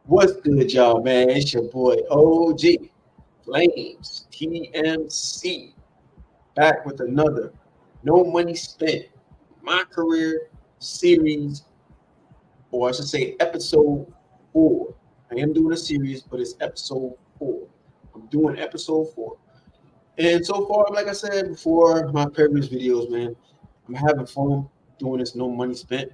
What's good, y'all, man? It's your boy OG Flames TMC back with another No Money Spent My Career series, or I should say episode 4. I am doing a series, but it's episode 4. I'm doing episode 4. And so far, like I said before, my previous videos, man, I'm having fun doing this No Money Spent.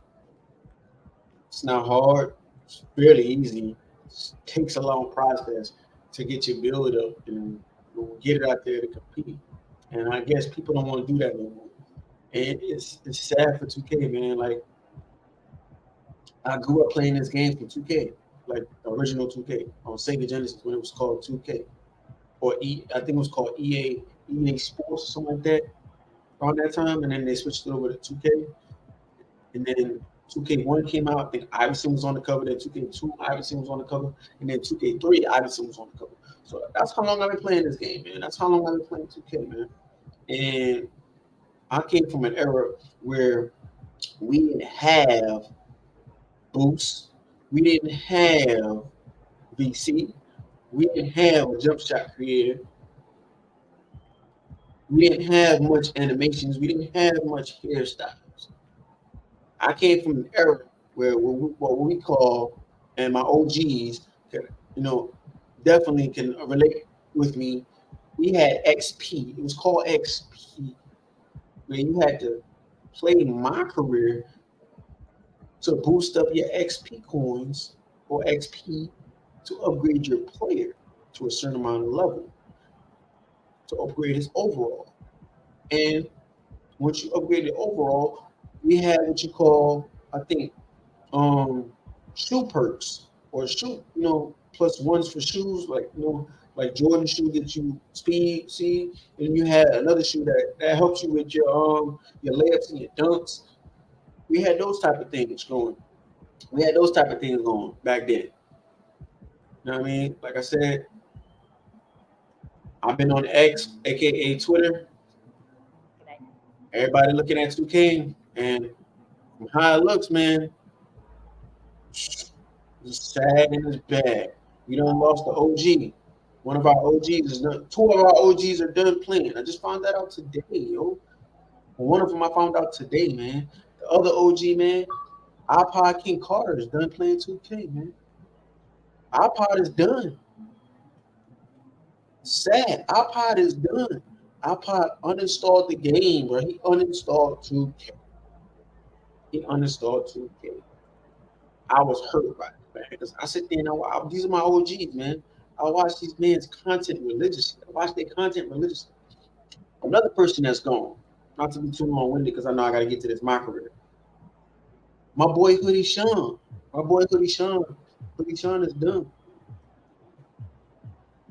It's not hard. It's fairly easy. It takes a long process to get your build up and get it out there to compete. And I guess people don't want to do that no more. And it's sad for 2K, man. Like I grew up playing this game for 2K, like the original 2K on Sega Genesis when it was called 2K, or I think it was called EA Sports or something like that around that time. And then they switched it over to 2K. And then 2K1 came out. I think Iverson was on the cover. Then 2K2, Iverson was on the cover. And then 2K3, Iverson was on the cover. So that's how long I've been playing this game, man. That's how long I've been playing 2K, man. And I came from an era where we didn't have boosts. We didn't have VC. We didn't have a jump shot creator. We didn't have much animations. We didn't have much hairstyles. I came from an era where what we call, and my OGs, definitely can relate with me. We had XP. It was called XP, where you had to play my career to boost up your XP coins or XP to upgrade your player to a certain amount of level, to upgrade his overall. And once you upgrade it overall, we had what you call, I think, shoe perks or plus ones for shoes, like Jordan shoe that you speed, see, and you had another shoe that helps you with your layups and your dunks. We had those type of things going. We had those type of things going back then. You know what I mean? Like I said, I've been on X, aka Twitter. Everybody looking at 2K, and from how it looks, man, it's sad and it's bad. We done lost the OG. One of our OGs is done. Two of our OGs are done playing. I just found that out today, yo. One of them I found out today, man. The other OG, man, iPod King Carter is done playing 2K, man. iPod is done. Sad. iPod is done. iPod uninstalled the game, bro. He uninstalled 2K. He uninstalled 2K. I was hurt by it, man, because I sit there and these are my OGs, man. I watch these men's content religiously. I watch their content religiously. Another person that's gone, not to be too long-winded because I know I got to get to this my career. My boy Hoodie Sean. My boy Hoodie Sean. Hoodie Sean is done.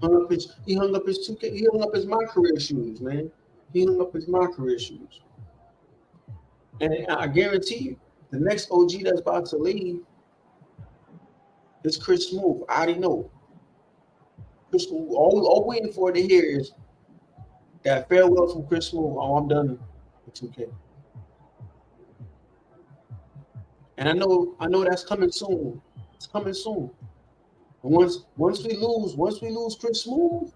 He hung up his 2K. He hung up his my career shoes, man. He hung up his my career shoes. And I guarantee you, the next OG that's about to leave is Chris Smooth. I already know. Chris Smooth, all waiting for to hear is that farewell from Chris Smooth. Oh, I'm done with 2K. And I know that's coming soon. It's coming soon. And once we lose Chris Smooth,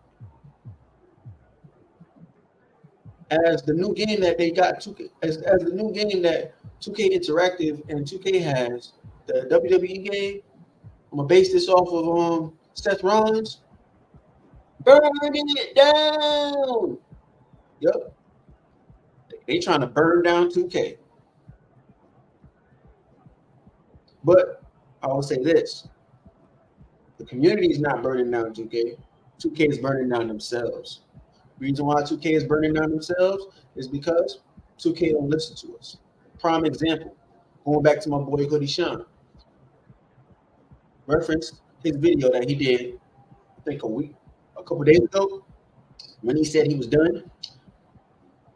as the new game that they got 2K, as the new game that 2K Interactive and 2K has, the WWE game. I'm gonna base this off of Seth Rollins. Burning it down. Yep. They trying to burn down 2K. But I will say this. The community is not burning down 2K. 2K is burning down themselves. The reason why 2K is burning down themselves is because 2K don't listen to us. Prime example, going back to my boy Hoodie Sean. Referenced his video that he did, I think a couple days ago, when he said he was done.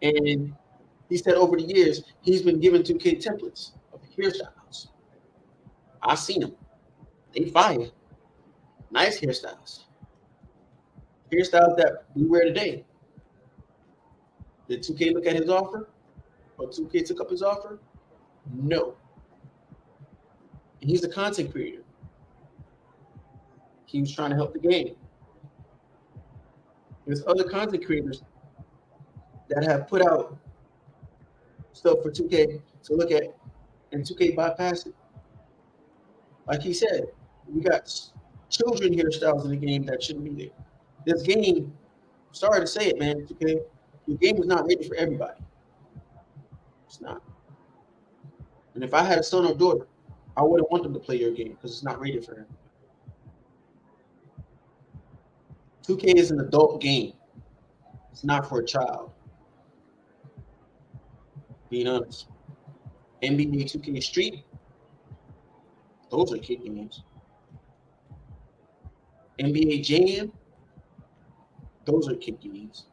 And he said over the years, he's been given 2K templates of hairstyles. I seen them. They fire. Nice hairstyles. Hairstyles that we wear today. Did 2K look at his offer? Or 2K took up his offer? No. And he's a content creator. He was trying to help the game. There's other content creators that have put out stuff for 2K to look at, and 2K bypass it. Like he said, we got children hairstyles in the game that shouldn't be there. This game, sorry to say it, man, 2K, your game is not ready for everybody. It's not. And if I had a son or daughter, I wouldn't want them to play your game because it's not rated for him. 2K is an adult game. It's not for a child. Being honest. NBA 2K Street, those are kid games. NBA Jam, those are kid games.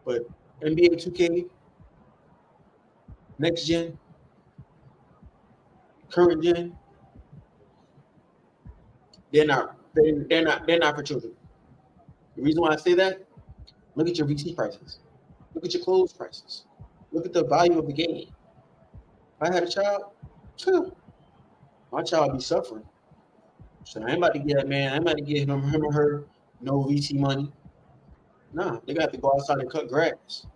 But NBA 2K, next gen, current gen, they're not for children. The reason why I say that, look at your VC prices. Look at your clothes prices. Look at the value of the game. If I had a child, my child would be suffering. So I ain't about to get that man, I ain't about to get him or her no VC money. Nah, they got to go outside and cut grass.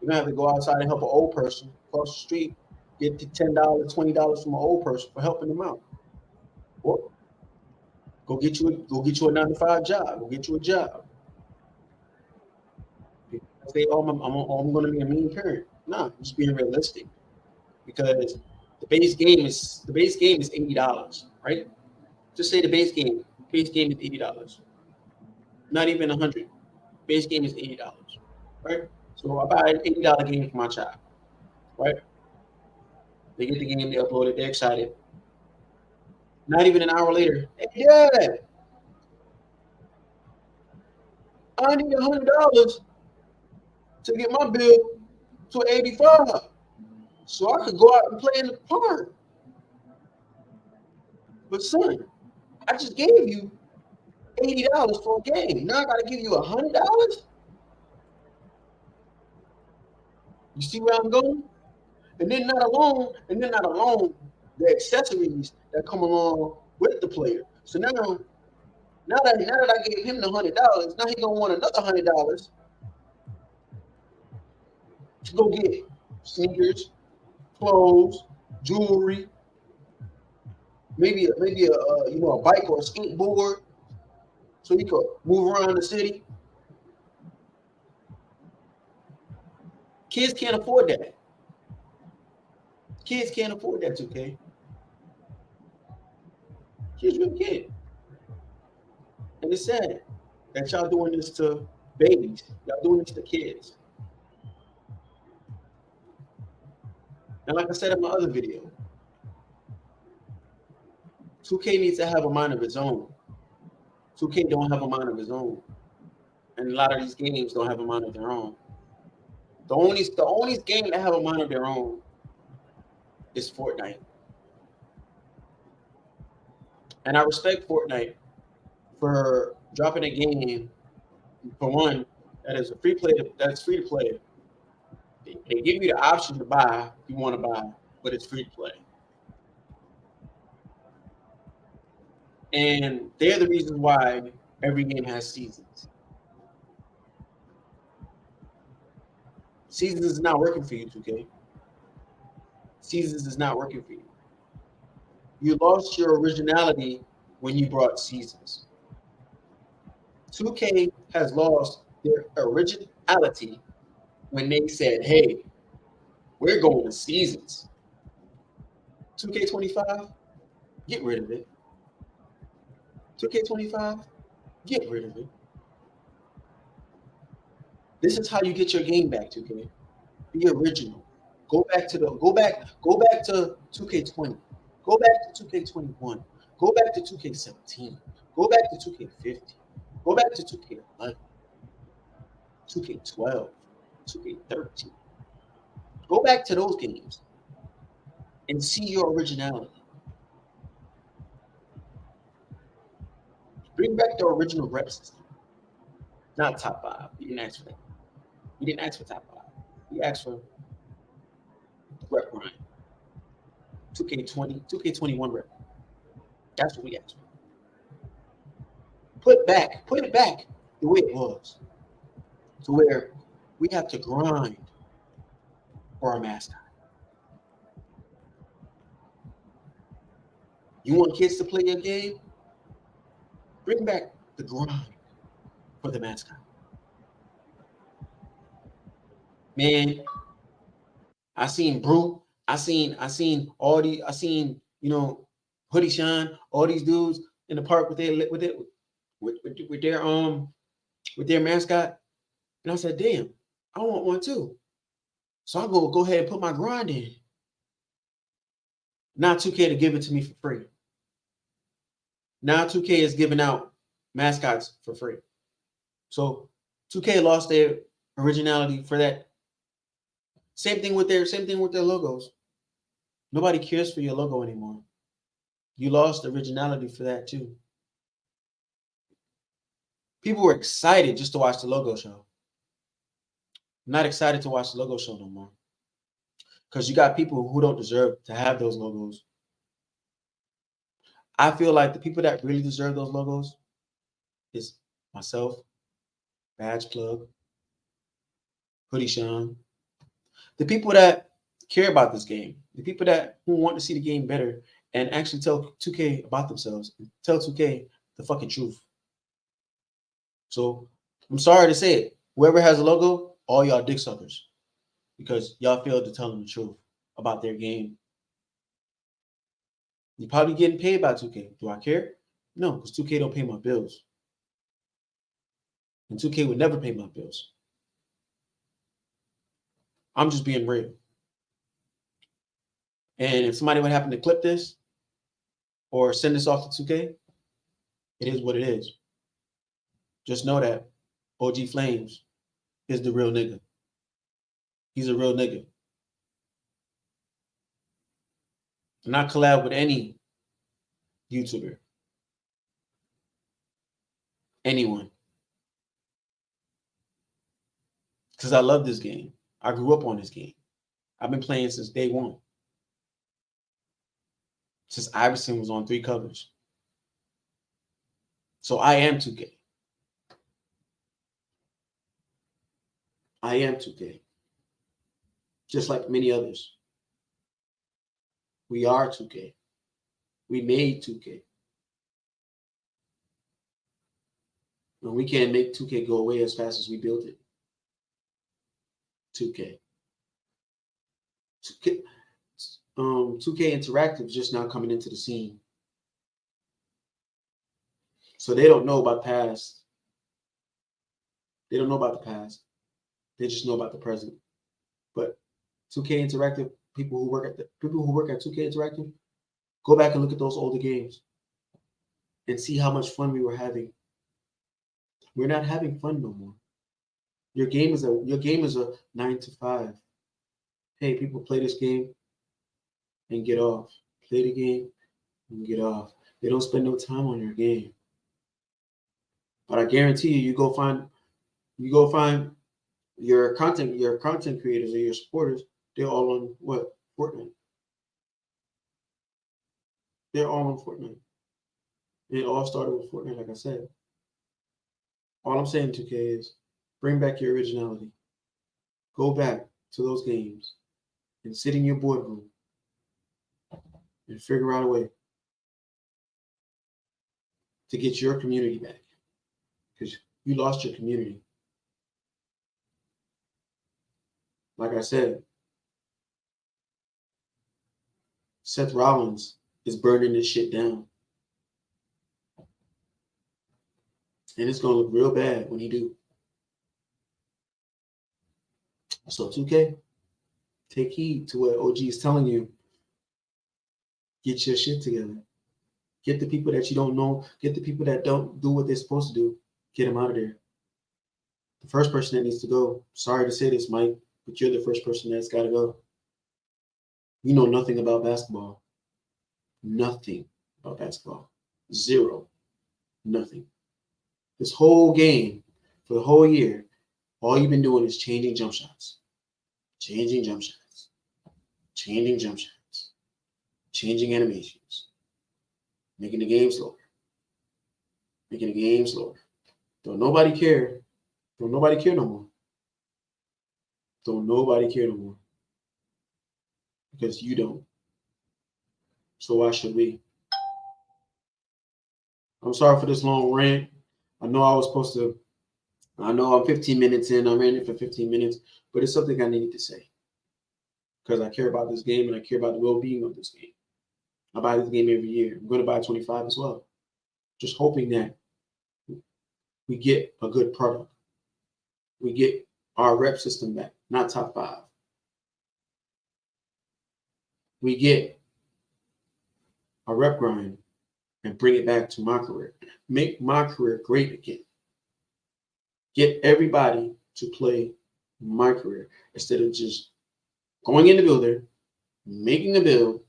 You're gonna have to go outside and help an old person across the street get the $10, $20 from an old person for helping them out. Or go get you a 9-to-5 job. Go get you a job. Say, I'm gonna be a mean parent. Nah, I'm just being realistic. Because the base game is $80, right? Just say the base game is $80. Not even $100. Base game is $80, right? So I buy an $80 game for my child, right? They get the game, they upload it, they're excited. Not even an hour later, hey, Dad, I need $100 to get my bill to 85, so I could go out and play in the park. But son, I just gave you $80 for a game. Now I got to give you $100. You see where I'm going? And then not alone, the accessories that come along with the player. So now that I gave him the $100, now he gonna want another $100 to go get sneakers, clothes, jewelry, maybe a bike or a skateboard, so he could move around the city. Kids can't afford that. Kids can't afford that, 2K. Kids really can't. And it's sad that y'all doing this to babies. Y'all doing this to kids. And like I said in my other video, 2K needs to have a mind of its own. 2K don't have a mind of its own. And a lot of these games don't have a mind of their own. The only game that have a mind of their own is Fortnite. And I respect Fortnite for dropping a game, for one, that is free to play. They give you the option to buy if you want to buy, but it's free to play. And they're the reason why every game has seasons. Seasons is not working for you, 2K. Seasons is not working for you. You lost your originality when you brought seasons. 2K has lost their originality when they said, hey, we're going to seasons. 2K25, get rid of it. 2K25, get rid of it. This is how you get your game back, 2K. Be original. Go back to 2K20. Go back to 2K21. Go back to 2K17. Go back to 2K15. Go back to 2K11. 2K12. 2K13. Go back to those games and see your originality. Bring back the original rep system. Not top 5. You didn't ask for that. You didn't ask for top 5. You asked for rep grind. 2K20, 2K21 rep. That's what we asked for. put it back the way it was, to where we have to grind for our mascot. You want kids to play your game? Bring back the grind for the mascot. Man, I seen Brew. I seen all the Hoodie Shine, all these dudes in the park with their mascot. And I said, damn, I want one too. So I'm gonna go ahead and put my grind in. Now 2K to give it to me for free. Now 2K is giving out mascots for free. So 2K lost their originality for that. Same thing with their logos. Nobody cares for your logo anymore. You lost originality for that too. People were excited just to watch the logo show. Not excited to watch the logo show no more. Because you got people who don't deserve to have those logos. I feel like the people that really deserve those logos is myself, Badge Plug, Hoodie Sean, the people that care about this game, the people that who want to see the game better and actually tell 2K about themselves, tell 2K the fucking truth. So I'm sorry to say it. Whoever has a logo, all y'all dick suckers, because y'all failed to tell them the truth about their game. You're probably getting paid by 2K. Do I care? No, because 2K don't pay my bills. And 2K would never pay my bills. I'm just being real. And if somebody would happen to clip this or send this off to 2K, it is what it is. Just know that OG Flames is the real nigga. He's a real nigga. And I collab with any YouTuber. Anyone. Because I love this game. I grew up on this game. I've been playing since day one. Since Iverson was on 3 covers. So I am 2K. I am 2K. Just like many others. We are 2K. We made 2K. And we can't make 2K go away as fast as we built it. 2K. 2K Interactive is just now coming into the scene. So they don't know about the past. They don't know about the past. They just know about the present. But 2K Interactive, people who work at 2K Interactive, go back and look at those older games and see how much fun we were having. We're not having fun no more. Your game is a 9 to 5. Hey, people, play this game and get off. Play the game and get off. They don't spend no time on your game. But I guarantee you, you go find your content creators or your supporters, they're all on what? Fortnite. They're all on Fortnite. And it all started with Fortnite, like I said. All I'm saying, 2K, is bring back your originality. Go back to those games and sit in your boardroom and figure out a way to get your community back. Because you lost your community. Like I said, Seth Rollins is burning this shit down. And it's going to look real bad when he do. So 2K, take heed to what OG is telling you. Get your shit together. Get the people that you don't know. Get the people that don't do what they're supposed to do. Get them out of there. The first person that needs to go, sorry to say this, Mike, but you're the first person that's got to go. You know nothing about basketball. Nothing about basketball. Zero. Nothing. This whole game, for the whole year, all you've been doing is changing jump shots. Changing jump shots. Changing jump shots. Changing animations. Making the game slower. making the game slower. Don't nobody care. Don't nobody care no more. Don't nobody care no more. Because you don't. So why should we? I'm sorry for this long rant. I know I was supposed to, I know I'm 15 minutes in. I ran it for 15 minutes, but it's something I need to say. Because I care about this game and I care about the well-being of this game. I buy this game every year. I'm going to buy 25 as well. Just hoping that we get a good product. We get our rep system back, not top 5. We get a rep grind and bring it back to my career. Make my career great again. Get everybody to play my career instead of just going in the builder, making the build,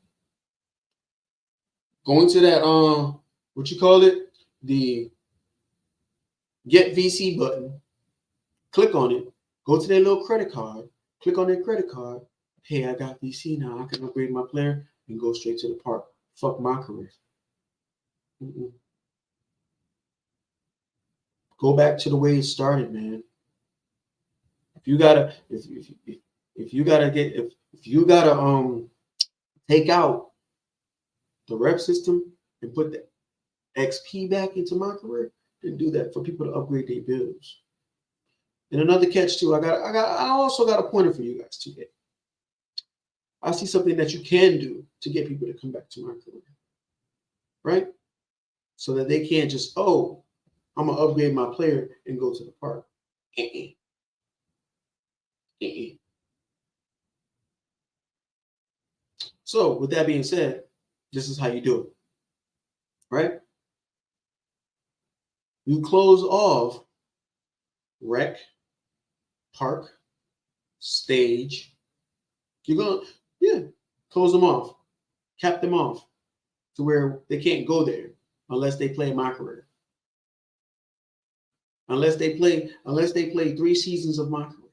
going to that what you call it, the get VC button, click on it, go to their little credit card, click on their credit card. Hey, I got VC now. I can upgrade my player and go straight to the park. Fuck my career. Mm-mm. Go back to the way it started, man. If you gotta take out the rep system and put the XP back into my career, then do that for people to upgrade their builds. And another catch too, I also got a pointer for you guys today. I see something that you can do to get people to come back to my career, right? So that they can't just, I'm gonna upgrade my player and go to the park. So with that being said, this is how you do it, right? You close off rec, park, stage. You're gonna, close them off, cap them off to where they can't go there unless they play my career. Unless they play 3 seasons of my career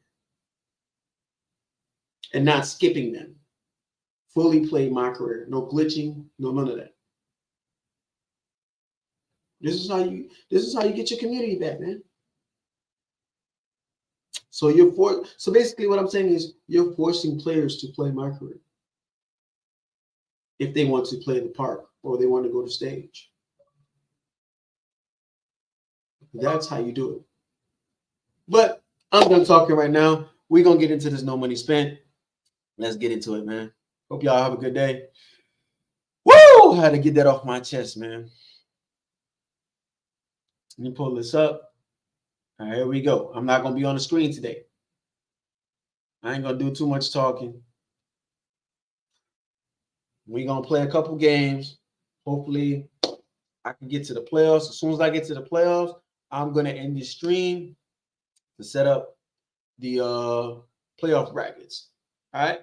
and not skipping them. Fully play my career. No glitching, no none of that. This is how you get your community back, man. So so basically what I'm saying is you're forcing players to play my career if they want to play the park or they want to go to stage. That's how you do it. But I'm done talking right now. We're gonna get into this no money spent. Let's get into it, man. Hope y'all have a good day. Woo! I had to get that off my chest, man. Let me pull this up. All right, here we go. I'm not gonna be on the screen today. I ain't gonna do too much talking. We're gonna play a couple games. Hopefully, I can get to the playoffs. As soon as I get to the playoffs, I'm gonna end this stream to set up the playoff brackets. All right.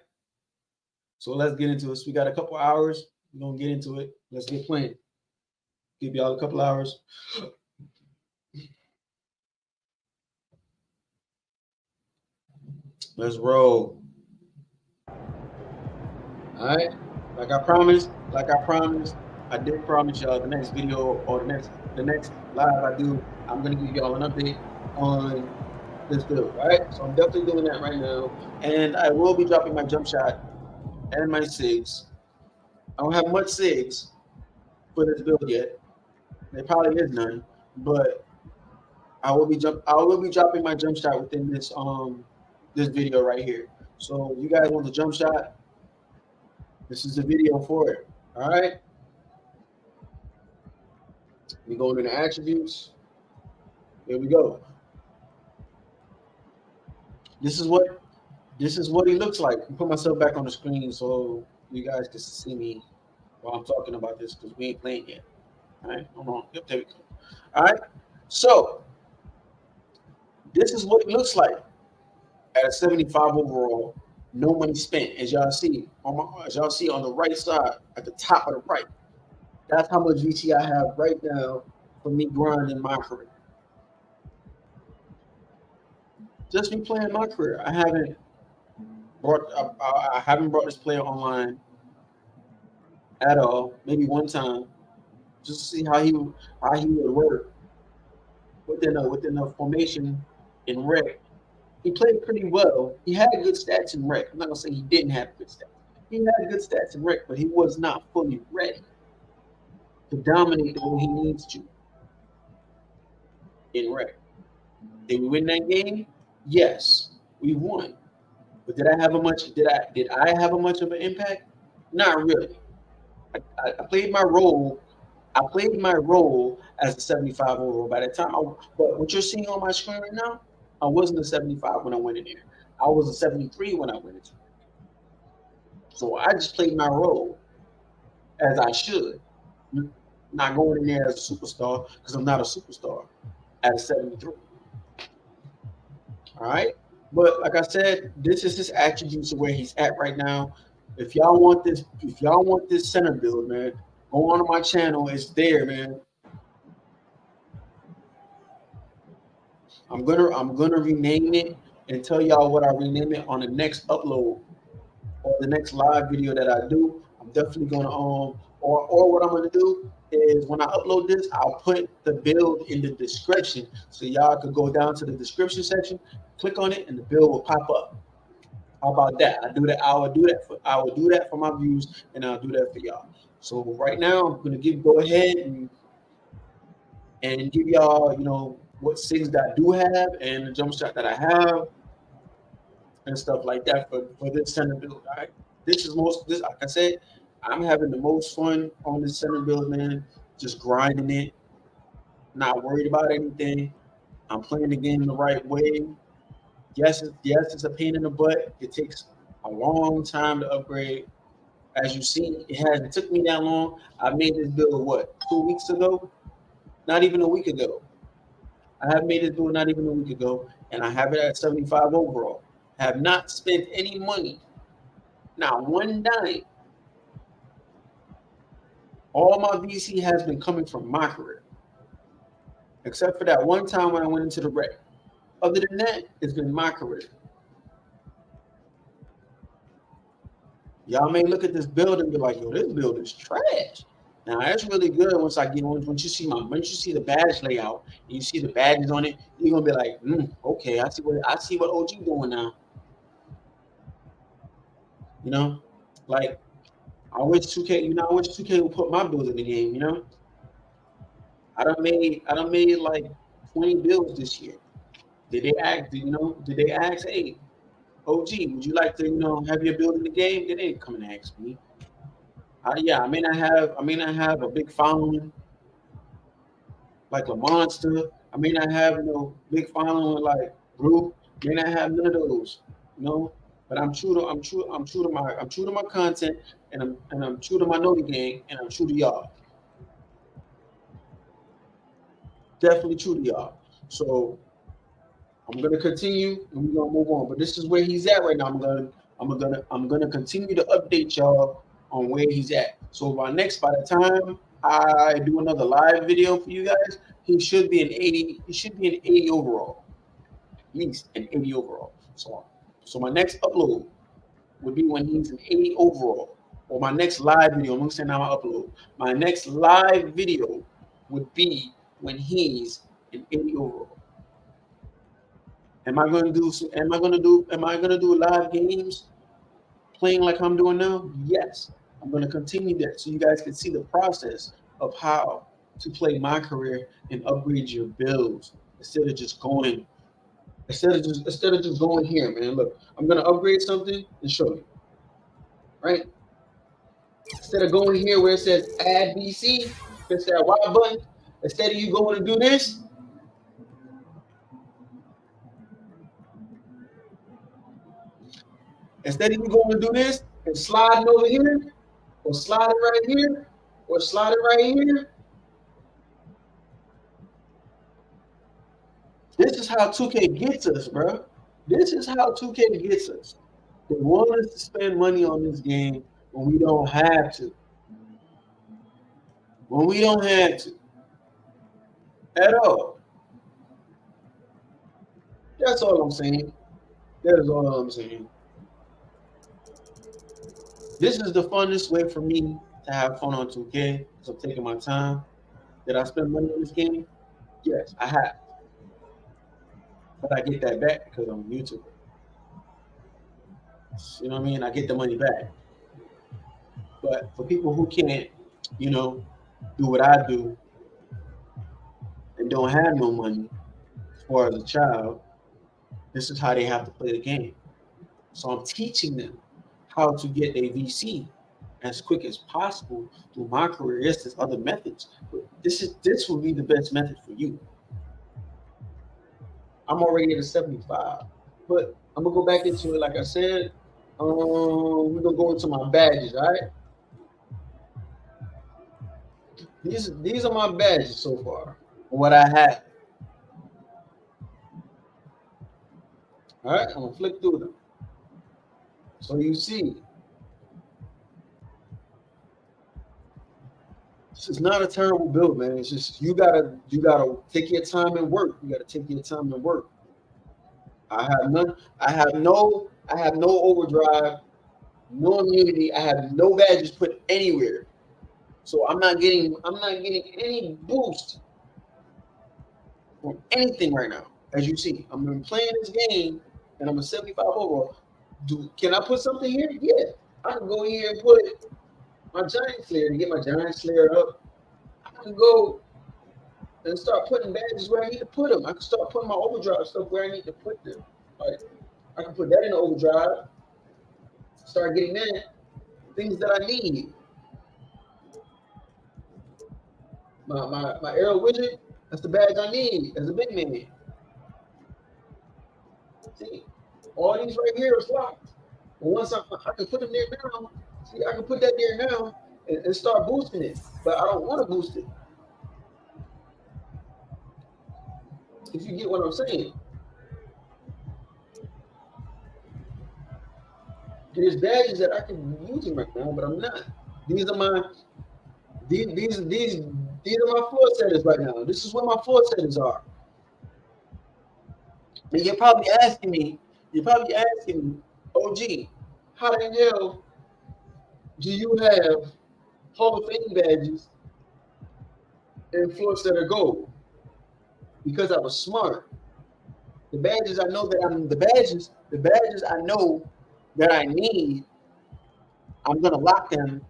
So let's get into this. We got a couple hours. We're gonna get into it. Let's get playing. Give y'all a couple hours. Let's roll. All right. Like I promised, I did promise y'all the next video or the next live I do, I'm gonna give y'all an update on this build. All right. So I'm definitely doing that right now. And I will be dropping my jump shot and my SIGs. I don't have much SIGs for this build yet. There probably is none, but I will be dropping my jump shot within this video right here. So you guys want the jump shot? This is the video for it. All right. We go into the attributes. Here we go. This is what he looks like. I put myself back on the screen so you guys can see me while I'm talking about this because we ain't playing yet. All right, hold on. Yep, there we go. All right. So this is what it looks like at a 75 overall. No money spent, as y'all see on the right side at the top of the right. That's how much VT I have right now for me grinding my career. Just me playing my career. I haven't brought this player online at all. Maybe one time, just to see how he would work. within the formation in rec. He played pretty well. He had good stats in rec. I'm not gonna say he didn't have good stats. He had good stats in rec, but he was not fully ready to dominate the way he needs to in rec. Did we win that game? Yes, we won. But did I have a much? Did I have a much of an impact? Not really. I played my role. I played my role as a 75 overall. By the time, but what you're seeing on my screen right now, I wasn't a 75 when I went in there. I was a 73 when I went into it. So I just played my role as I should, not going in there as a superstar because I'm not a superstar at a 73. All right. But like I said, this is his attributes of where he's at right now. If y'all want this center build, man, go on to my channel. It's there, man. I'm gonna rename it and tell y'all what I rename it on the next upload or the next live video that I do. I'm definitely gonna or what I'm gonna do is when I upload this, I'll put the build in the description so y'all could go down to the description section, click on it, and the build will pop up. How about that? I will do that for my views, and I'll do that for y'all. So right now, I'm gonna go ahead and give y'all, what SIGs that I do have and the jump shot that I have and stuff like that for this center build. All right. Like I said, I'm having the most fun on this center build, man. Just grinding it, not worried about anything. I'm playing the game the right way. Yes, it's a pain in the butt. It takes a long time to upgrade. As you see, it took me that long. I made this build 2 weeks ago? Not even a week ago. I have made this build not even a week ago, and I have it at 75 overall. I have not spent any money, not one dime. All my VC has been coming from my career, except for that one time when I went into the rec. Other than that, it's been my career. Y'all may look at this build and be like, "Yo, this build is trash." Now it's really good once you see the badge layout and you see the badges on it, you're gonna be like, okay, I see what OG doing now. Like I wish 2K would put my build in the game. I done made like 20 builds this year. Did they ask, hey, OG, would you like to, have your build in the game? They didn't come and ask me. Yeah, I may not have a big following like a monster. I may not have big following like group. May not have none of those, But I'm true to my content, and I'm true to my Noti gang, and I'm true to y'all. Definitely true to y'all. So I'm gonna continue, and we're gonna move on. But this is where he's at right now. I'm gonna continue to update y'all on where he's at. So by the time I do another live video for you guys, he should be an 80. He should be an 80 overall, at least an 80 overall. So my next upload would be when he's an 80 overall, or my next live video. I'm gonna say now I upload. My next live video would be when he's an 80 overall. Am I gonna do live games playing like I'm doing now? Yes. I'm gonna continue that so you guys can see the process of how to play my career and upgrade your builds instead of just going here, man. Look, I'm gonna upgrade something and show you. Right? Instead of going here where it says add BC, press that Y button. Instead of you going to do this, instead of you going to do this and sliding over here, or slide it right here, or slide it right here. This is how 2K gets us, bro. This is how 2K gets us. They want us to spend money on this game when we don't have to. When we don't have to. At all. That's all I'm saying. That is all I'm saying. This is the funnest way for me to have fun on 2K. So I'm taking my time. Did I spend money on this game? Yes, I have. but I get that back because I'm a YouTuber. You know what I mean? I get the money back. But for people who can't, you know, do what I do and don't have no money as far as a child, this is how they have to play the game. So I'm teaching them how to get a VC as quick as possible through my career. Yes, there's other methods, but this will be the best method for you. I'm already at a 75, but I'm gonna go back into it. Like I said, we're gonna go into my badges. All right, these are my badges so far. What I have. All right, I'm gonna flick through them. So you see, this is not a terrible build, man. It's just you gotta take your time and work. You gotta take your time and work. I have none. I have no overdrive, no immunity. I have no badges put anywhere. So I'm not getting any boost from anything right now. As you see, I'm been playing this game and I'm a 75 overall. Can I put something here? Yeah. I can go here and put my giant slayer to get my giant slayer up. I can go and start putting badges where I need to put them. I can start putting my overdrive stuff where I need to put them. Like I can put that in the overdrive. Start getting that things that I need. My arrow widget, that's the badge I need as a big man. See, all these right here is locked. But once I can put them there now, see, I can put that there now and start boosting it. But I don't want to boost it. If you get what I'm saying. There's badges that I can be using right now, but I'm not. These are my floor settings right now. This is where my floor settings are. And you're probably asking me, OG, how the hell do you have Hall of Fame badges and floor setter gold? Because I was smart. The badges I know that I need, I'm gonna lock them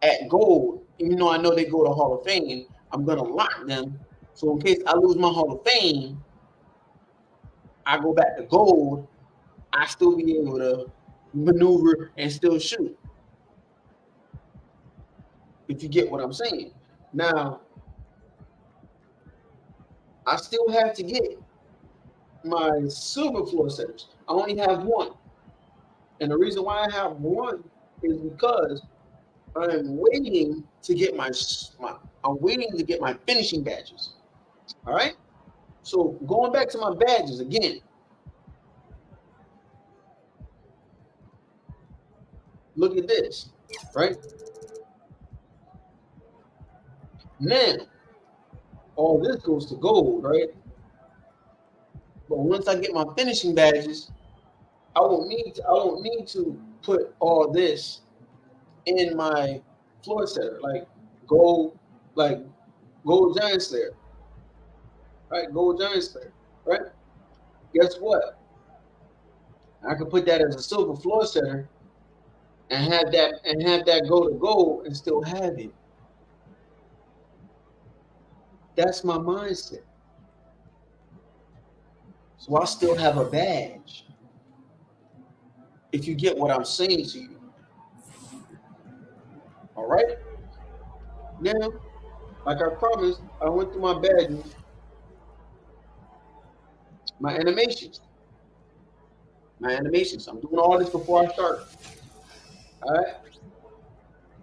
at gold. Even though I know they go to Hall of Fame, I'm gonna lock them. So in case I lose my Hall of Fame, I go back to gold, I still be able to maneuver and still shoot. If you get what I'm saying. Now, I still have to get my silver floor setters. I only have one. And the reason why I have one is because I'm waiting to get my finishing badges. All right. So going back to my badges again. Look at this, right? Now, all this goes to gold, right? But once I get my finishing badges, I won't need to put all this in my floor setter, like gold giant slayer, right? Gold giant slayer, right? Guess what? I can put that as a silver floor setter and have that go to gold and still have it. That's my mindset. So I still have a badge. If you get what I'm saying to you. All right. Now, like I promised, I went through my badges, my animations. I'm doing all this before I start. All right.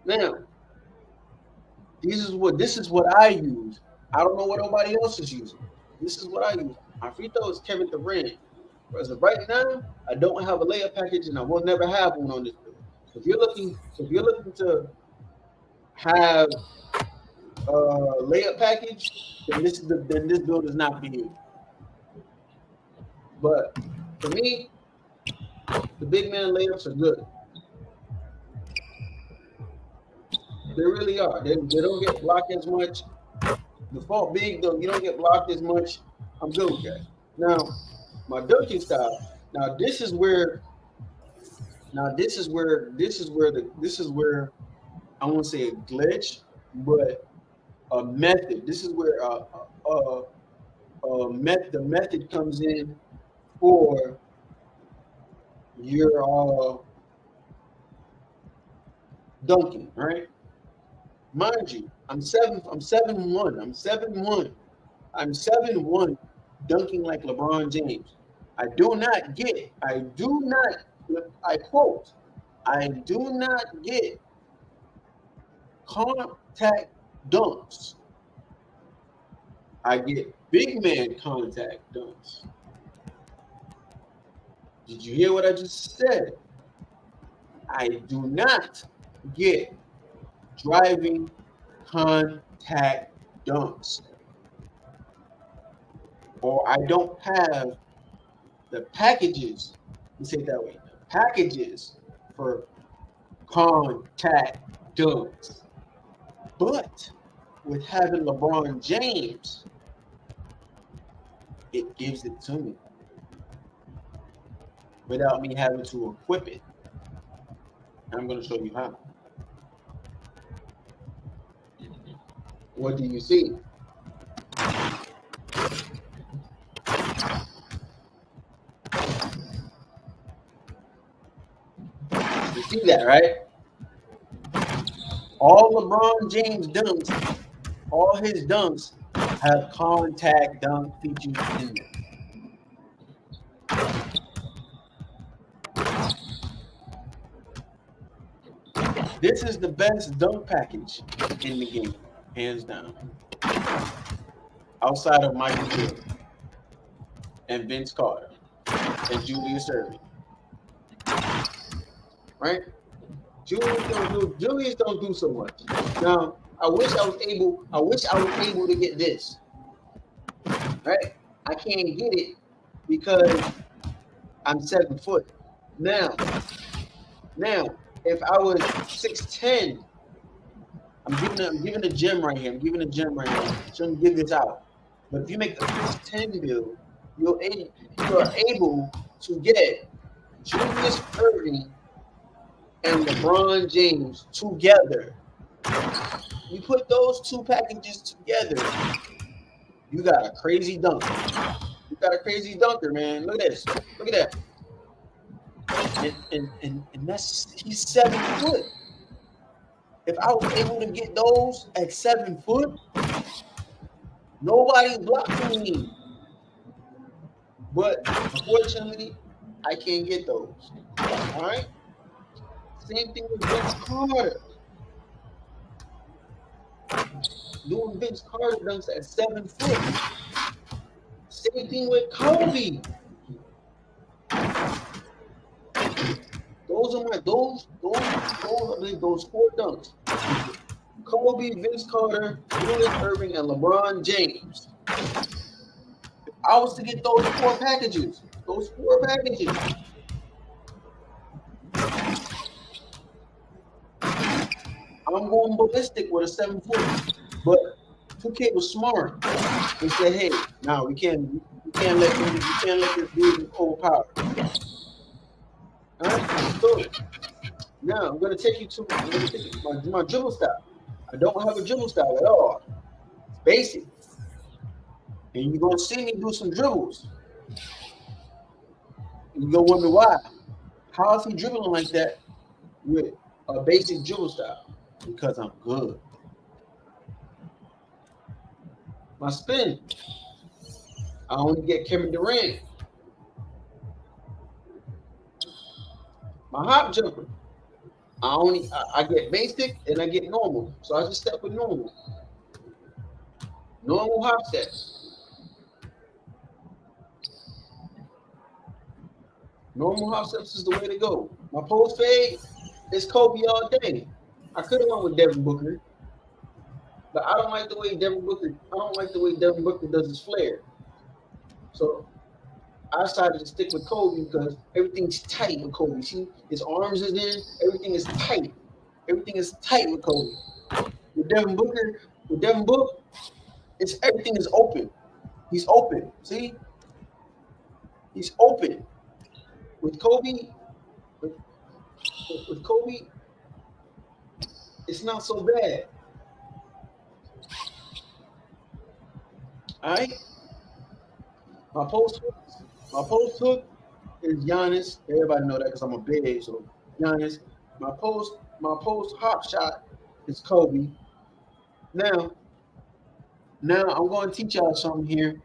Now, this is what I use. I don't know what nobody else is using. This is what I use. My free throw is Kevin Durant. As of right now, I don't have a layup package, and I will never have one on this build. So if you're looking to have a layup package, then this build is not for you. But for me, the big man layups are good. They really are. They don't get blocked as much. The fault big though, you don't get blocked as much. I'm good with that. Now, my dunking style. Now this is where. Now this is where I won't say a glitch, but a method. This is where the method comes in for your dunking, right? Mind you, I'm 7-1. I'm 7-1. I'm 7-1 dunking like LeBron James. I quote, I do not get contact dunks. I get big man contact dunks. Did you hear what I just said? I do not get driving contact dunks. Or I don't have the packages, let me say it that way, packages for contact dunks. But with having LeBron James, it gives it to me without me having to equip it. I'm going to show you how. What do you see? You see that, right? All LeBron James dunks, all his dunks have contact dunk features in them. This is the best dunk package in the game, hands down. Outside of Michael Jordan and Vince Carter and Julius Erving. Right? Julius don't do so much. Now, I wish I was able to get this. Right? I can't get it because I'm 7 foot. Now, if I was 6'10", I'm giving a gem right here. Shouldn't give this out. But if you make the 6'10" build, you are able to get Julius Erving and LeBron James together. You put those two packages together, you got a crazy dunker. You got a crazy dunker, man. Look at this. Look at that. And that's, he's 7 foot. If I was able to get those at 7 foot, nobody's blocking me. But unfortunately, I can't get those. All right. Same thing with Vince Carter. Doing Vince Carter dunks at 7 foot. Same thing with Kobe. Those are those 4 dunks. Kobe, Vince Carter, Julius Erving, and LeBron James. If I was to get those 4 packages, I'm going ballistic with a 7 foot. But 2K was smart and said, "Hey, now we can't let this dude overpower." All right, so now I'm gonna take you to my dribble style. I don't have a dribble style at all. It's basic, and you're gonna see me do some dribbles. And you're gonna wonder why. How is he dribbling like that with a basic dribble style? Because I'm good. My spin, I only get Kevin Durant. My hop jumper, I get basic and I get normal. So I just step with normal. Normal hop steps. Normal hop steps is the way to go. My post fade is Kobe all day. I could have went with Devin Booker, but I don't like the way Devin Booker does his flare. So I decided to stick with Kobe because everything's tight with Kobe. See, his arms is in, everything is tight. Everything is tight with Kobe. With Devin Booker, everything is open. He's open. See? He's open. With Kobe, with Kobe, it's not so bad. All right. My post hook is Giannis. Everybody know that because I'm a big, so Giannis. My post hop shot is Kobe. Now, now I'm going to teach y'all something here.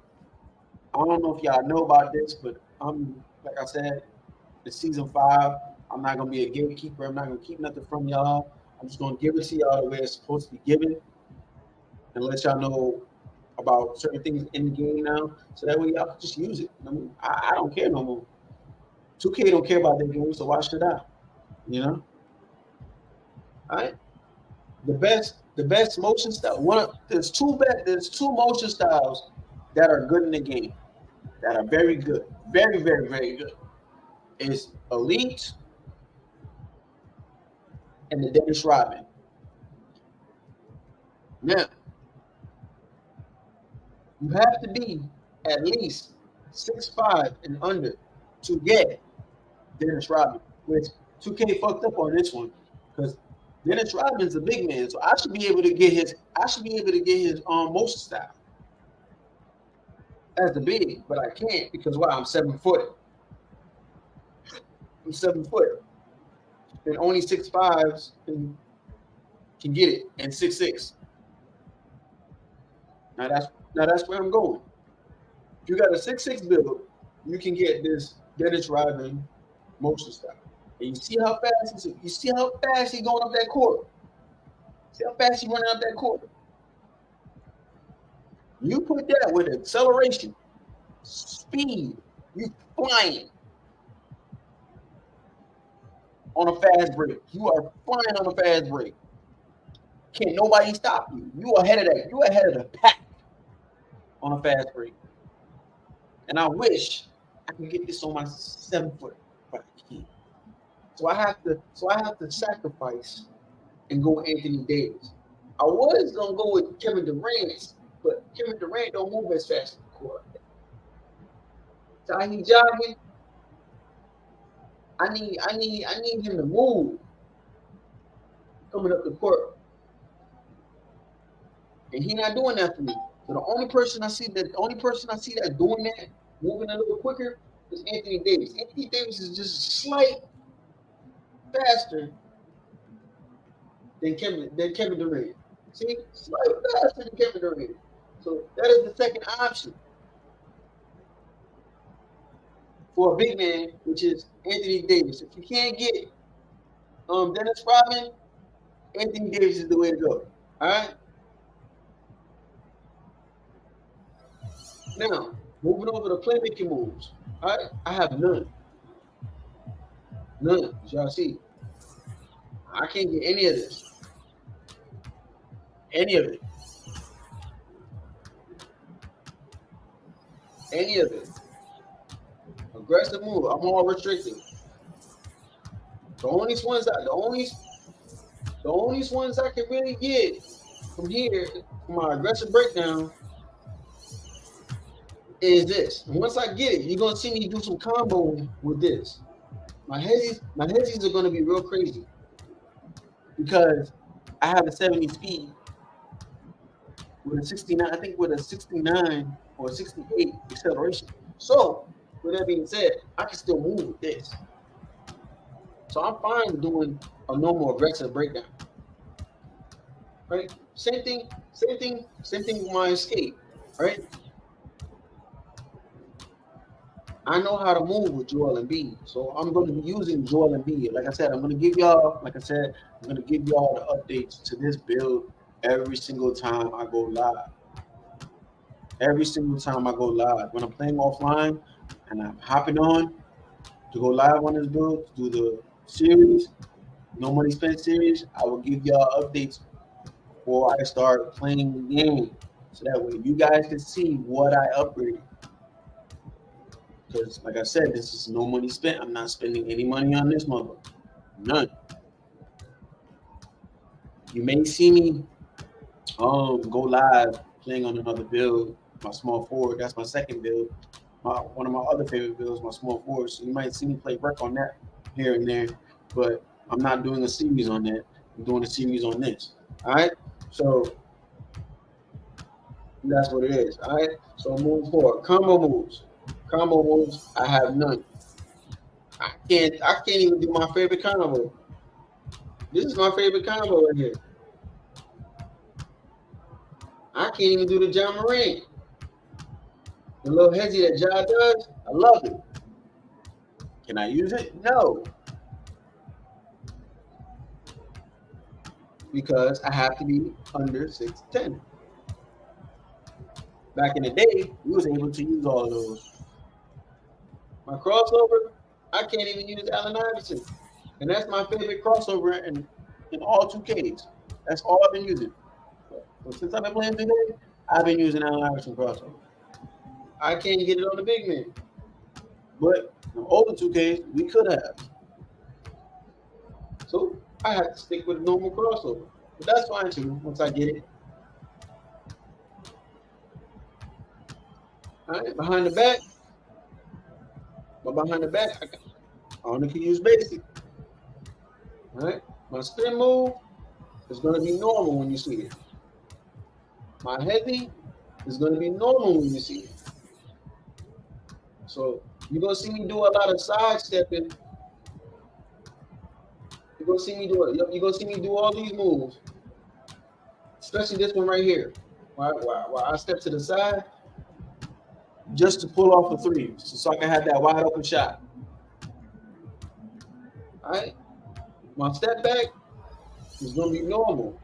I don't know if y'all know about this, but I'm like I said, it's season 5. I'm not gonna be a gatekeeper. I'm not gonna keep nothing from y'all. I'm just gonna give it to y'all the way it's supposed to be given, and let y'all know about certain things in the game now, so that way y'all can just use it. I mean, I don't care no more. 2K don't care about their game, so why should I? You know, all right. The best motion style. There's two motion styles that are good in the game, that are very good, very very very good. Is Elite and the Dennis Rodman. Now you have to be at least 6'5" and under to get Dennis Rodman, which 2K fucked up on this one because Dennis Rodman's a big man, so I should be able to get his. I should be able to get his motion style as the big, but I can't because why? I'm 7 foot. I'm 7 foot, and only 6'5" can get it, and 6'6". Now that's where I'm going. If you got a 6'6" build, you can get this Dennis Rodman motion style. And you see how fast he going up that court. See how fast he running up that court. You put that with acceleration, speed, you flying on a fast break. You are flying on a fast break. Can't nobody stop you. You ahead of that. You ahead of the pack on a fast break. And I wish I could get this on my 7 foot, but I can't. So I have to sacrifice and go with Anthony Davis. I was gonna go with Kevin Durant, but Kevin Durant don't move as fast as the court. So I need jogging. I need him to move coming up the court. And he not doing that for me. So the only person I see that's doing that, moving a little quicker, is Anthony Davis. Anthony Davis is just slight faster than Kevin Durant. See, slightly faster than Kevin Durant. So that is the second option for a big man, which is Anthony Davis. If you can't get Dennis Rodman, Anthony Davis is the way to go. All right. Now moving over to playmaking moves. All right, I have none. As y'all see, I can't get any of it, any of it. Aggressive move. I'm all restricted. The only ones I can really get from here, from my aggressive breakdown, is this. And once I get it, you're gonna see me do some combo with this. My headies are gonna be real crazy because I have a 70 speed with a 69. I think with a 69 or a 68 acceleration. So with that being said, I can still move with this. So I'm fine doing a normal aggressive breakdown. Right? Same thing with my escape. Right? I know how to move with Joel Embiid, so I'm going to be using Joel Embiid. Like I said, I'm going to give y'all the updates to this build every single time I go live. Every single time I go live. When I'm playing offline and I'm hopping on to go live on this build, to do the series, No Money Spent series, I will give y'all updates before I start playing the game. So that way you guys can see what I upgraded. Because, like I said, this is no money spent. I'm not spending any money on this mother. None. You may see me go live playing on another build, my small forward. That's my second build. one of my other favorite bills, my small forward. So you might see me play rec on that here and there, but I'm not doing a series on that. I'm doing a series on this. All right. So that's what it is. All right. So moving forward, combo moves. Combo moves. I have none. I can't even do my favorite combo. This is my favorite combo right here. I can't even do the John Moran. The little hezzy that Ja does, I love it. Can I use it? No. Because I have to be under 6'10". Back in the day, we was able to use all of those. My crossover, I can't even use Allen Iverson. And that's my favorite crossover in all 2Ks. That's all I've been using. So since I've been playing today, I've been using Allen Iverson crossover. I can't get it on the big man. But in older 2Ks, we could have. So I had to stick with a normal crossover. But that's fine too, once I get it. All right, behind the back. But behind the back, I only can use basic. All right, my spin move is going to be normal when you see it. My heavy is going to be normal when you see it. So you're going to see me do a lot of sidestepping. You're going to see me do it. You're going to see me do all these moves, especially this one right here. While I step to the side, just to pull off a three, so I can have that wide open shot. All right, my step back is going to be normal.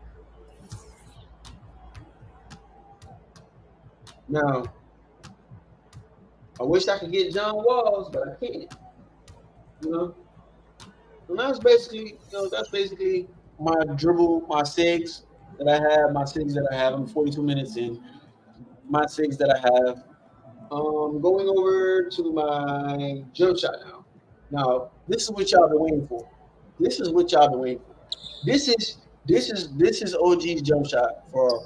Now, I wish I could get John Walls, but I can't. You know, and that's basically my dribble, my sigs that I have, my sigs that I have. I'm 42 minutes in. My sigs that I have. Going over to my jump shot now. Now, this is what y'all been waiting for. This is what y'all been waiting for. This is OG's jump shot for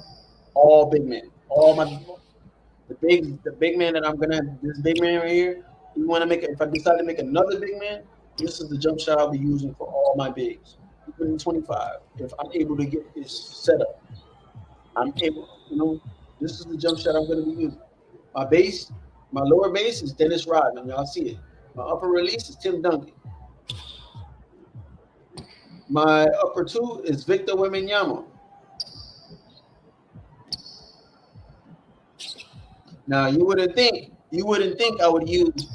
all big men. All my the big man that I'm gonna have, this big man right here. You want to make it? If I decide to make another big man, this is the jump shot I'll be using for all my bigs. Even in 25, if I'm able to get this set up, I'm able. This is the jump shot I'm gonna be using. My base, my lower base is Dennis Rodman. Y'all see it. My upper release is Tim Duncan. My upper two is Victor Wembanyama. Now you wouldn't think I would use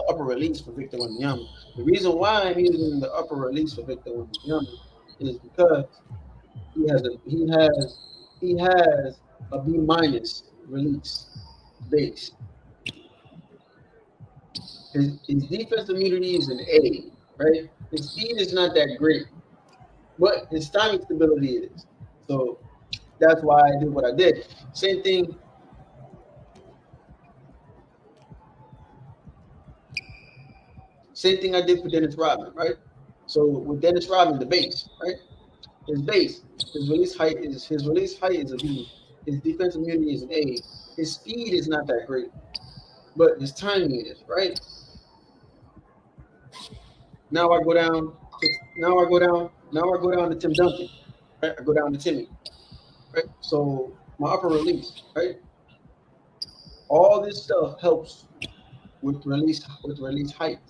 upper release for Victor Wembanyama. The reason why I'm using the upper release for Victor Wembanyama is because he has a B minus release base. His defensive immunity is an A, right? His speed is not that great, but his timing stability is. So that's why I did what I did. Same thing. Same thing I did for Dennis Rodman, right? So with Dennis Rodman, the base, right? His base, his release height is a B. His defensive immunity is an A. His speed is not that great, but his timing is, right? Now I go down to Tim Duncan. Right? I go down to Timmy. Right? So my upper release, right? All this stuff helps with release height.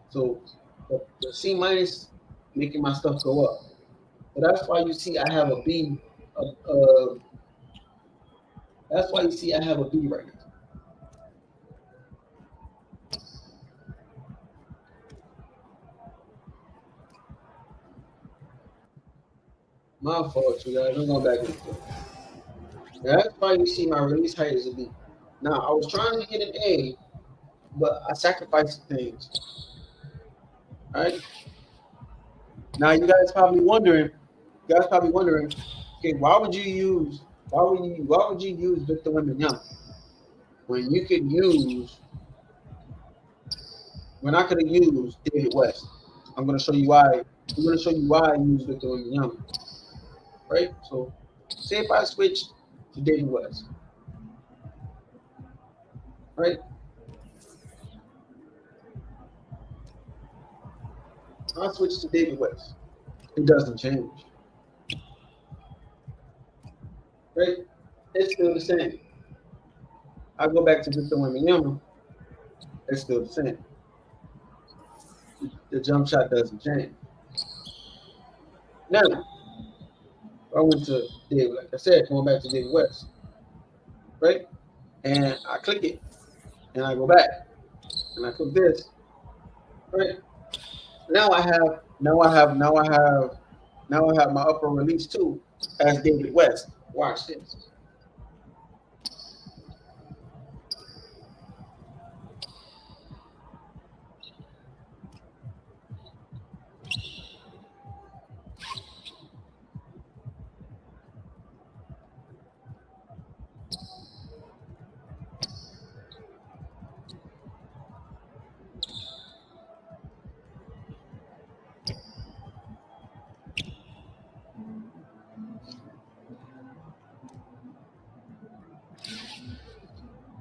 So the C minus making my stuff go up. So that's why you see I have a B. That's why you see I have a B right now. My fault, you guys. I'm going back and forth. That's why you see my release height is a B. Now I was trying to get an A, but I sacrificed things. All right. Now you guys probably wondering, okay, why would you use Victor Wembanyama when you could use when I could have used David West? I'm gonna show you why. I'm gonna show you why I use Victor Wembanyama. Right? So say if I switch to David West. Right? I switch to David West. It doesn't change. Right? It's still the same. I go back to Victor Wembanyama. It's still the same. The jump shot doesn't change. Now, I went to David, like I said, going back to David West, right? And I click it, and I go back, and I click this, right? Now I have my upper release too as David West. Watch this.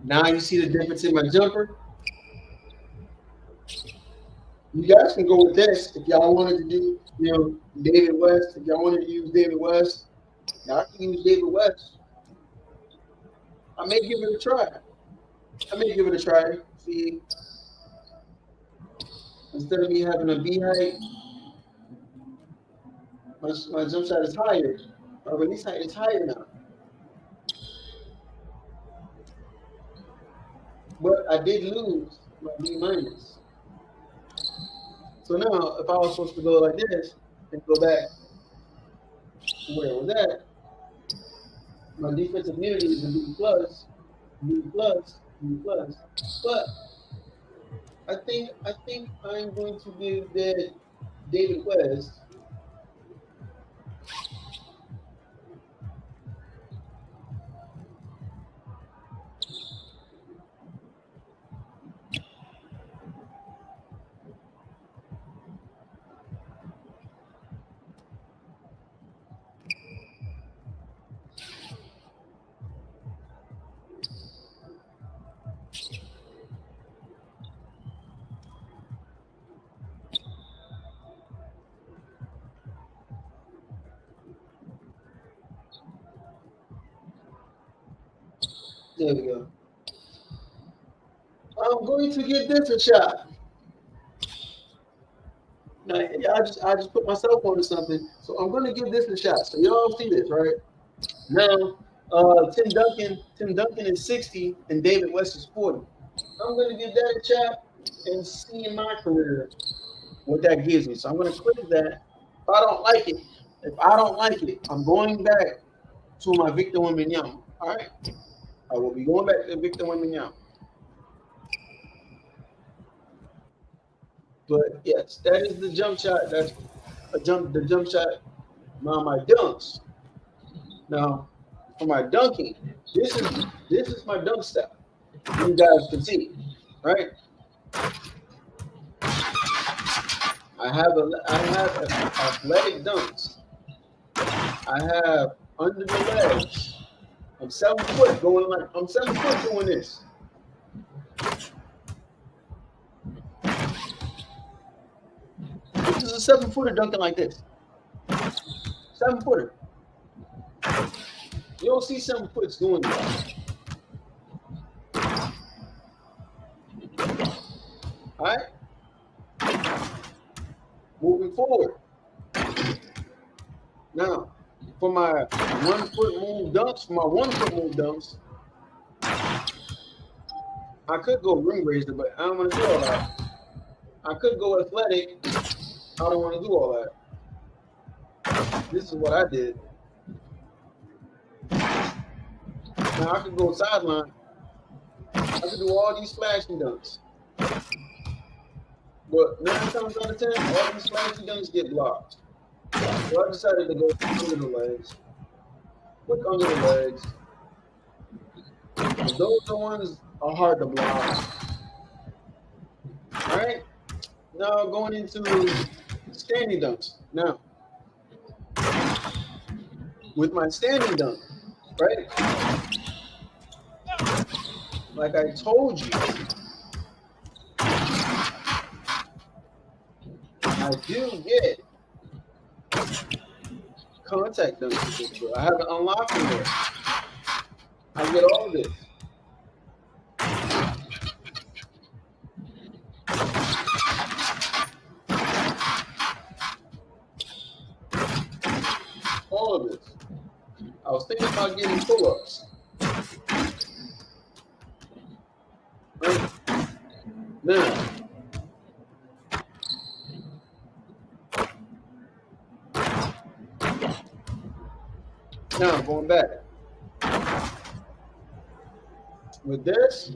Now you see the difference in my jumper. You guys can go with this if y'all wanted to do, David West. If y'all wanted to use David West, y'all can use David West. I may give it a try. See, instead of me having a B height, my jump shot is higher. My release height is higher now. But I did lose my B minus. So now, if I was supposed to go like this and go back to where it was at, my defensive immunity is a B plus. But I think I'm going to give that David West there we go. I'm going to give this a shot. Now, I just put myself onto something, so I'm going to give this a shot. So y'all see this, right? Now, Tim Duncan is 60 and David West is 40. I'm going to give that a shot and see in my career what that gives me. So I'm going to click that. If I don't like it, I'm going back to my Victor Wembanyama. All right, I will be going back to Victor Wembanyama. But yes, that is the jump shot. That's the jump shot. Now my dunks. Now for my dunking, this is my dunk style. You guys can see, right? I have athletic dunks. I have under the legs. I'm 7 foot doing this. This is a 7-footer dunking like this. 7-footer. You don't see 7 footers doing that. All right. Moving forward. Now, for my 1 foot move dunks, I could go rim raiser, but I don't want to do all that. I could go athletic. I don't want to do all that. This is what I did. Now I could go sideline. I could do all these flashing dunks. But 9 times out of 10, all these flashing dunks get blocked. So I decided to go under the legs. Quick under the legs. And those are the ones are hard to block. All right. Now going into standing dunks. Now, with my standing dunk, right? Like I told you, I I do get contact dunks. I have it unlocked in there. I get all of this. All of this. I was thinking about getting pull-ups. Right? Now I'm going back. With this,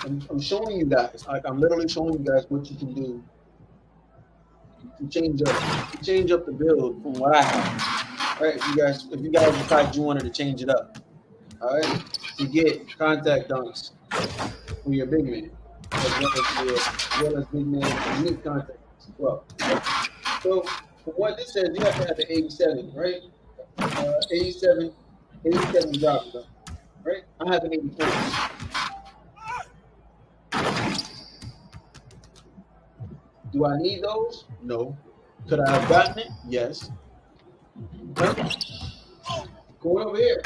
I'm showing you guys. Like I'm literally showing you guys what you can do to change up the build from what I have. All right, if you guys decide you wanted to change it up, all right, to get contact dunks for your big man, as well as big man unique contact dunks as well. So for what this says, you have to have the 87, right? 87 drop dunk, right? I have an 84. Do I need those? No. Could I have gotten it? Yes. Right? Going over here.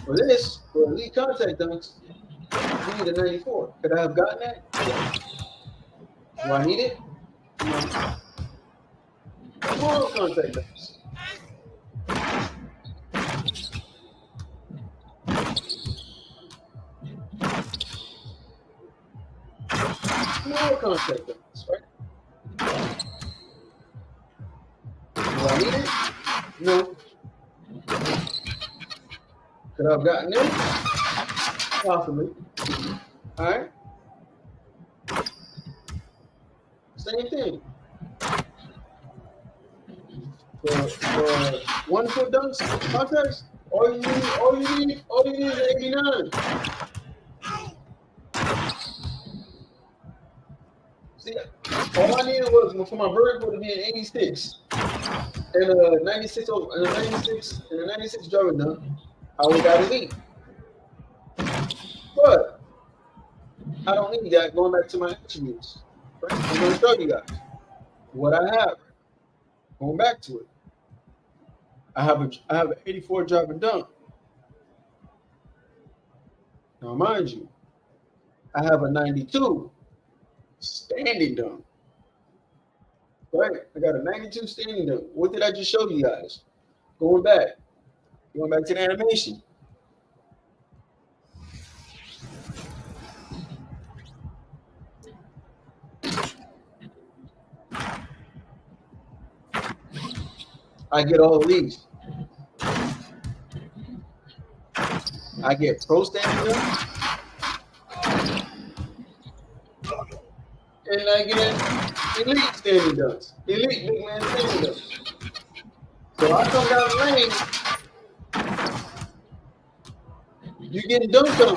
For this, for elite contact dunks, you need a 94. Could I have gotten that? Yes. Do I need it? No. Small contact dunks. Small contact dunks, right? Do I need it? No. Could I have gotten it? Possibly. All right. Same thing. For 1 foot dunks, contacts, all you need is 89. See, all I needed was for my vertical to be an 86 and a 96 and a 96 driving dunk. I would got elite. But I don't need that. Going back to my attributes, right? I'm going to show you guys what I have. Going back to it, I have an 84 driving dunk. Now, mind you, I have a 92 standing dunk. Right? I got a 92 standing dunk. What did I just show you guys? Going back to the animation. I get all of these. I get pro standing dunk. And I get elite standing dunks. Elite big man standing dunks. So I come down the lane, you getting dunked on.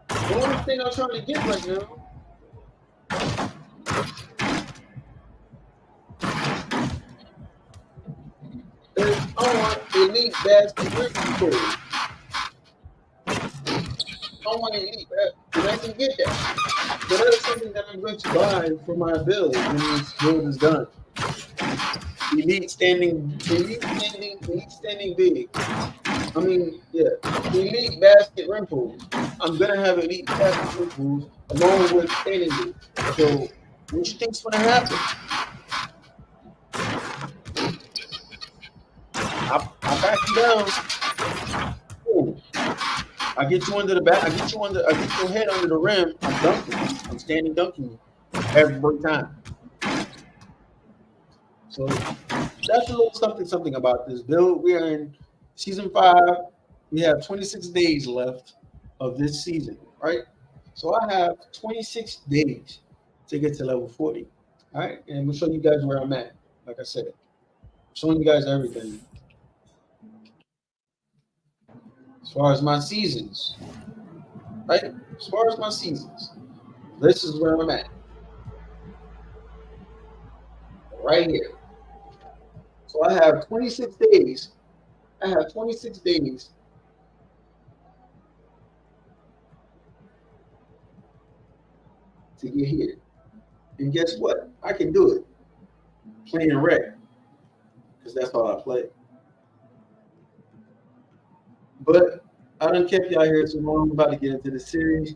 The only thing I'm trying to get right now is I want elite basket ranking. I want elite, and I can get that. But that is something that I'm going to buy for my build when this build is done. Elite standing big. I mean, yeah, elite basket rim pools. I'm gonna have elite basket rim pools along with standing big. So, what you think's gonna happen? I back you down. Ooh. I get you under the back. I get your head under the rim. I'm dunking. I'm standing dunking you every time. So that's a little something about this build. We are in season 5. We have 26 days left of this season, right? So I have 26 days to get to level 40. All right, and we'll show you guys where I'm at. Like I said, showing you guys everything. As far as my seasons, right? As far as my seasons, this is where I'm at. right here. So I have 26 days. I have 26 days to get here. And guess what? I can do it playing rec because that's all I play. But I done kept y'all here too long. I'm about to get into the series.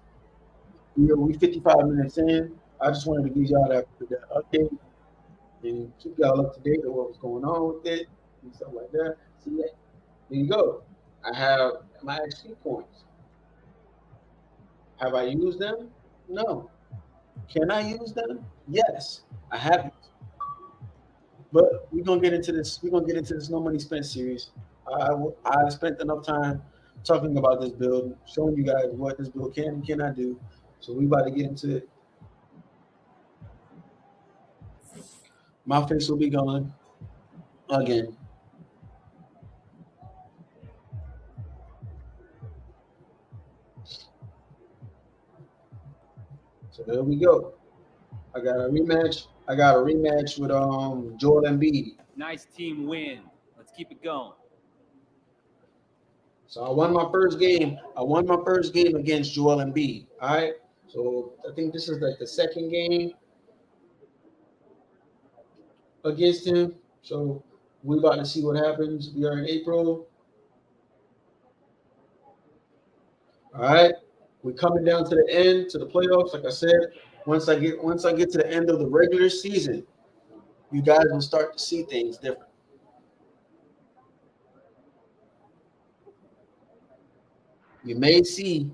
We 55 minutes in. I just wanted to give y'all that update and keep y'all up to date on what was going on with it and stuff like that. So yeah, there you go. I have my XP points. Have I used them? No. Can I use them? Yes, I haven't. But we're gonna get into this. We're gonna get into this No Money Spent series. I spent enough time talking about this build, showing you guys what this build can and cannot do. So we about to get into it. My face will be gone again. So there we go. I got a rematch. I got a rematch with Joel Embiid. Nice team win. Let's keep it going. So I won my first game. I won my first game against Joel Embiid. All right. So I think this is like the second game against him. So we're about to see what happens. We are in April. All right. We're coming down to the end, to the playoffs. Like I said, once I get to the end of the regular season, you guys will start to see things different. You may see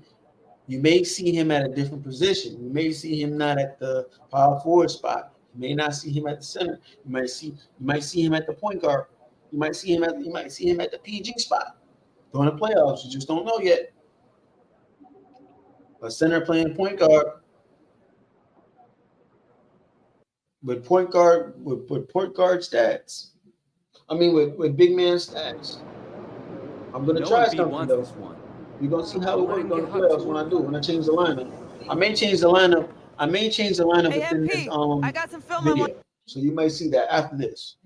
him at a different position. You may see him not at the power forward spot. You may not see him at the center. You might see him at the point guard. You might see him at the PG spot during the playoffs. You just don't know yet. A center playing point guard with point guard stats. I mean with big man stats. I'm gonna try something though. We're gonna see how it works during the playoffs when I change the lineup. I may change the lineup. Within this I got some film video. So you might see that after this.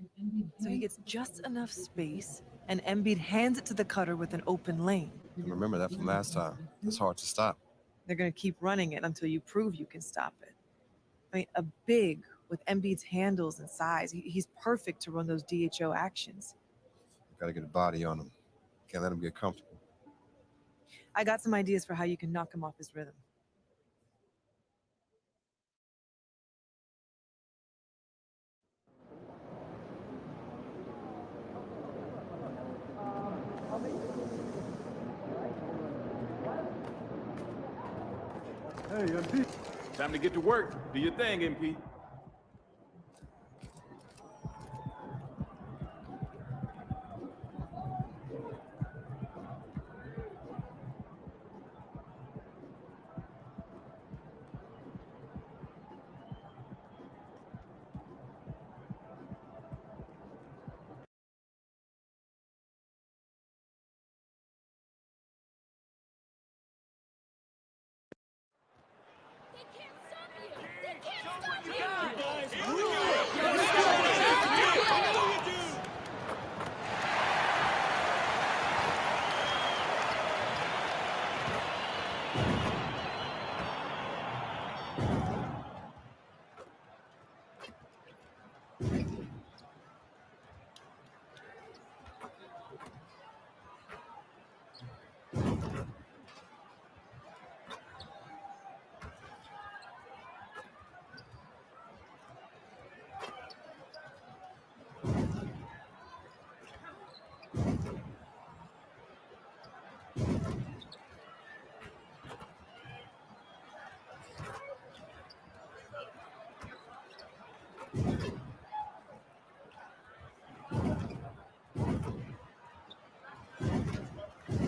So he gets just enough space, and Embiid hands it to the cutter with an open lane. And remember that from last time. It's hard to stop. They're going to keep running it until you prove you can stop it. I mean, a big with Embiid's handles and size, he's perfect to run those DHO actions. Got to get a body on him. Can't let him get comfortable. I got some ideas for how you can knock him off his rhythm. Hey, MP. Time to get to work. Do your thing, MP.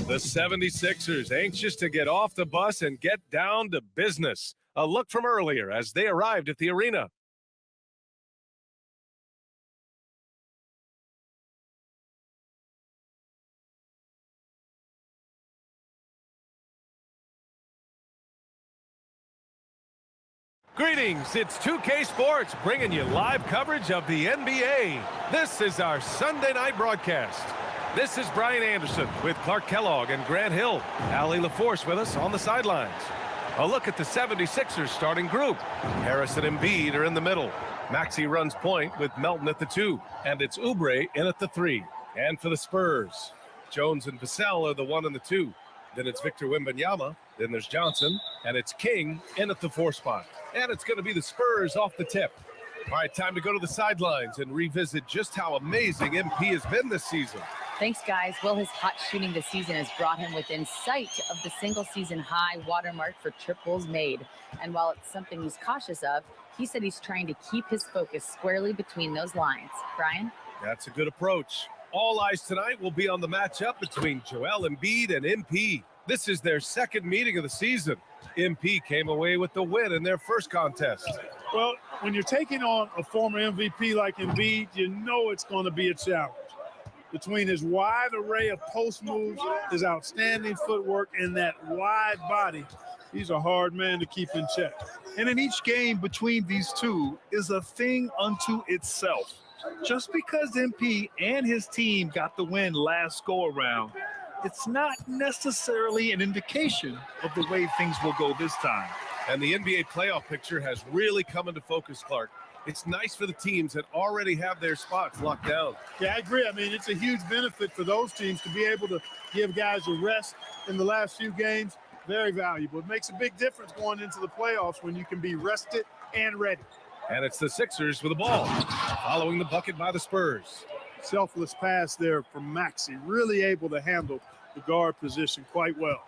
The 76ers anxious to get off the bus and get down to business. A look from earlier as they arrived at the arena. Greetings, it's 2K Sports bringing you live coverage of the NBA. This is our Sunday night broadcast. This is Brian Anderson with Clark Kellogg and Grant Hill. Allie LaForce with us on the sidelines. A look at the 76ers starting group. Harris and Embiid are in the middle. Maxey runs point with Melton at the 2, and it's Oubre in at the 3. And for the Spurs, Jones and Vassell are the 1 and the 2. Then it's Victor Wembanyama. Then there's Johnson, and it's King in at the 4 spot. And it's going to be the Spurs off the tip. All right, time to go to the sidelines and revisit just how amazing MP has been this season. Thanks, guys. Well, his hot shooting this season has brought him within sight of the single-season high watermark for triples made. And while it's something he's cautious of, he said he's trying to keep his focus squarely between those lines. Brian? That's a good approach. All eyes tonight will be on the matchup between Joel Embiid and MP. This is their second meeting of the season. MP came away with the win in their first contest. Well, when you're taking on a former MVP like Embiid, you know it's going to be a challenge. Between his wide array of post moves, his outstanding footwork, and that wide body, he's a hard man to keep in check. And in each game between these two is a thing unto itself. Just because MP and his team got the win last go-around, it's not necessarily an indication of the way things will go this time. And the NBA playoff picture has really come into focus, Clark. It's nice for the teams that already have their spots locked down. Yeah, I agree. I mean, it's a huge benefit for those teams to be able to give guys a rest in the last few games. Very valuable. It makes a big difference going into the playoffs when you can be rested and ready. And it's the Sixers with the ball, following the bucket by the Spurs. Selfless pass there from Maxey, really able to handle the guard position quite well.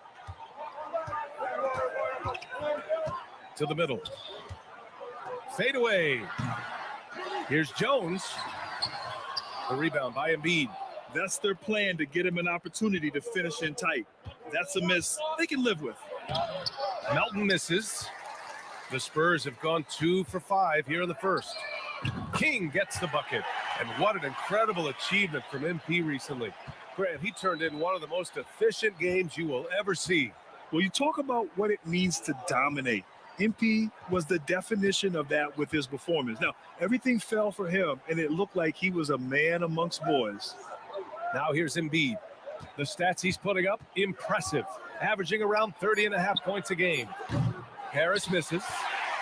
To the middle. Fade away. Here's Jones. The rebound by Embiid. That's their plan, to get him an opportunity to finish in tight. That's a miss they can live with. Melton misses. The Spurs have gone 2 for 5 here in the first. King gets the bucket. And what an incredible achievement from MP recently. Grant, he turned in one of the most efficient games you will ever see. Well, you talk about what it means to dominate. MP was the definition of that with his performance. Now, everything fell for him, and it looked like he was a man amongst boys. Now here's Embiid. The stats he's putting up, impressive. Averaging around 30.5 points a game. Harris misses.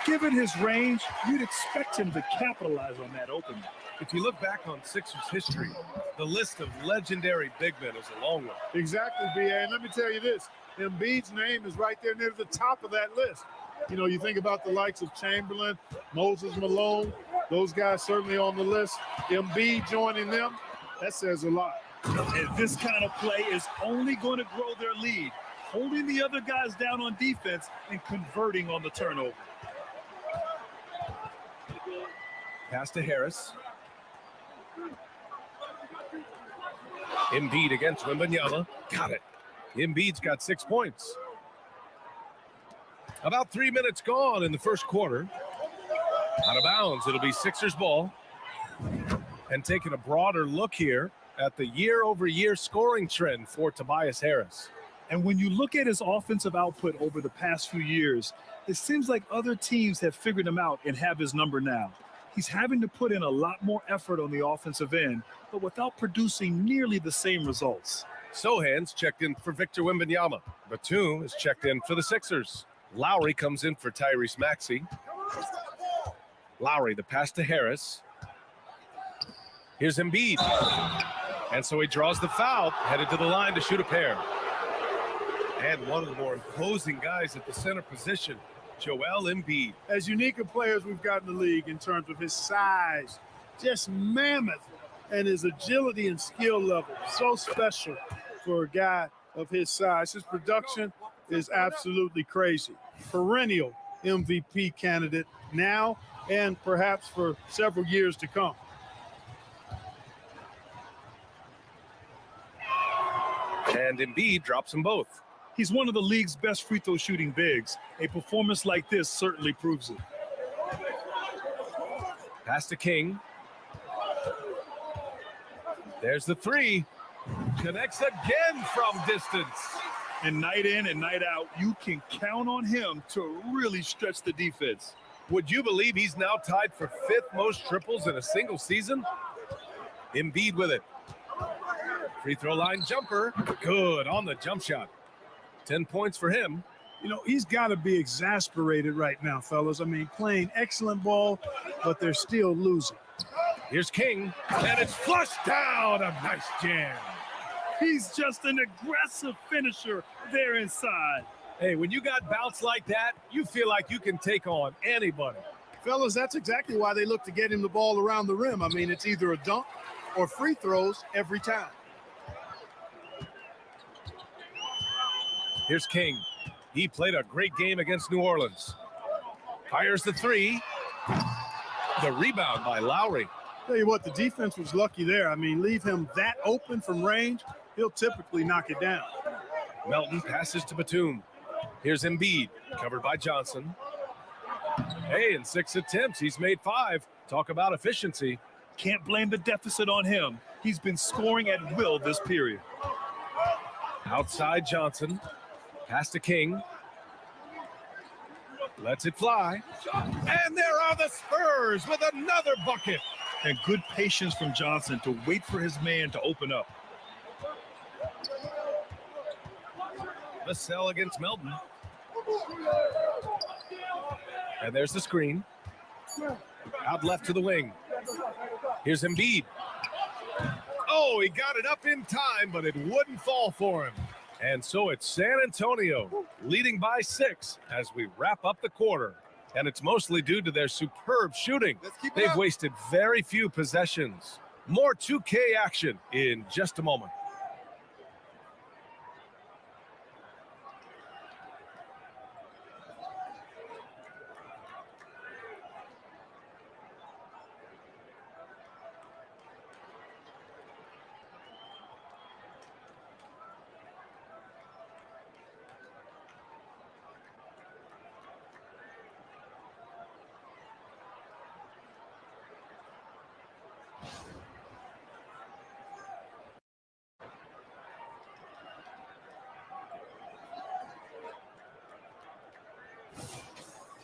Given his range, you'd expect him to capitalize on that opening. If you look back on Sixers history, the list of legendary big men is a long one. Exactly, B.A. And let me tell you this, Embiid's name is right there near the top of that list. You know, you think about the likes of Chamberlain, Moses Malone, those guys certainly on the list. Embiid joining them, that says a lot. And this kind of play is only going to grow their lead, holding the other guys down on defense and converting on the turnover. Pass to Harris. Embiid against Wembanyama. Got it. Embiid's got 6 points. About 3 minutes gone in the first quarter. Out of bounds. It'll be Sixers ball. And taking a broader look here at the year-over-year scoring trend for Tobias Harris. And when you look at his offensive output over the past few years, it seems like other teams have figured him out and have his number now. He's having to put in a lot more effort on the offensive end, but without producing nearly the same results. Sohan's checked in for Victor Wembanyama. Batum is checked in for the Sixers. Lowry comes in for Tyrese Maxey. Lowry, the pass to Harris. Here's Embiid. And so he draws the foul, headed to the line to shoot a pair. And one of the more imposing guys at the center position, Joel Embiid. As unique a player as we've got in the league in terms of his size, just mammoth, and his agility and skill level, so special for a guy of his size. His production is absolutely crazy. Perennial MVP candidate now and perhaps for several years to come. And Embiid drops them both. He's one of the league's best free throw shooting bigs. A performance like this certainly proves it. Pass to King. There's the three. Connects again from distance. And night in and night out, you can count on him to really stretch the defense. Would you believe he's now tied for 5th most triples in a single season? Embiid with it. Free throw line jumper. Good on the jump shot. 10 points for him. You know, he's got to be exasperated right now, fellas. I mean, playing excellent ball, but they're still losing. Here's King, and it's flushed down. A nice jam. He's just an aggressive finisher there inside. Hey, when you got bounce like that, you feel like you can take on anybody. Fellas, that's exactly why they look to get him the ball around the rim. I mean, it's either a dunk or free throws every time. Here's King. He played a great game against New Orleans. Fires the three. The rebound by Lowry. Tell you what, the defense was lucky there. I mean, leave him that open from range, he'll typically knock it down. Melton passes to Batum. Here's Embiid, covered by Johnson. Hey, in 6 attempts, he's made 5. Talk about efficiency. Can't blame the deficit on him. He's been scoring at will this period. Outside Johnson. Pass to King. Lets it fly. And there are the Spurs with another bucket. And good patience from Johnson to wait for his man to open up. Vassell against Melton. And there's the screen. Out left to the wing. Here's Embiid. Oh, he got it up in time, but it wouldn't fall for him. And so it's San Antonio leading by 6 as we wrap up the quarter. And it's mostly due to their superb shooting. They've wasted very few possessions. More 2K action in just a moment.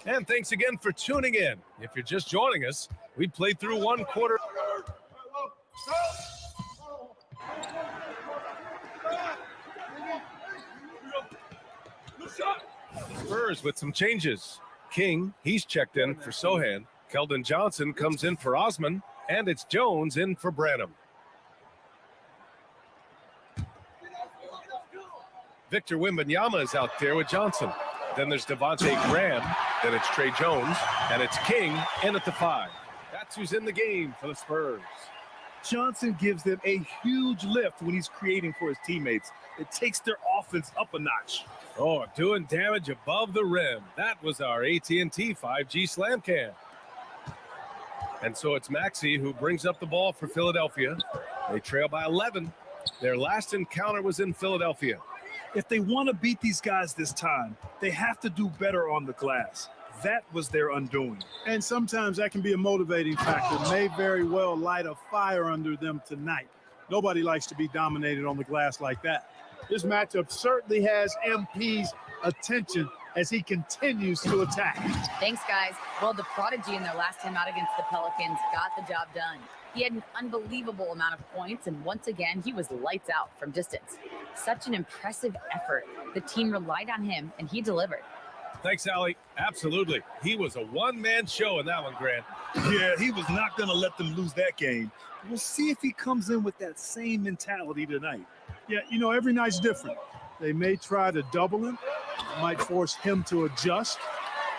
And thanks again for tuning in. If you're just joining us, we played through one quarter. Spurs with some changes. King, he's checked in for Sohan. Keldon Johnson comes in for Osman. And it's Jones in for Branham. Victor Wembanyama is out there with Johnson. Then there's Devontae Graham. Then it's Trey Jones. And it's King in at the 5. That's who's in the game for the Spurs. Johnson gives them a huge lift when he's creating for his teammates. It takes their offense up a notch. Oh, doing damage above the rim. That was our AT&T 5G slam cam. And so it's Maxey who brings up the ball for Philadelphia. They trail by 11. Their last encounter was in Philadelphia. If they want to beat these guys this time, they have to do better on the glass. That was their undoing. And sometimes that can be a motivating factor. May very well light a fire under them tonight. Nobody likes to be dominated on the glass like that. This matchup certainly has MP's attention as he continues to attack. Thanks, guys. Well, the prodigy in their last time out against the Pelicans got the job done. He had an unbelievable amount of points, and once again, he was lights out from distance. Such an impressive effort. The team relied on him, and he delivered. Thanks, Allie. Absolutely. He was a one-man show in that one, Grant. Yeah, he was not going to let them lose that game. We'll see if he comes in with that same mentality tonight. Yeah, you know, every night's different. They may try to double him, might force him to adjust,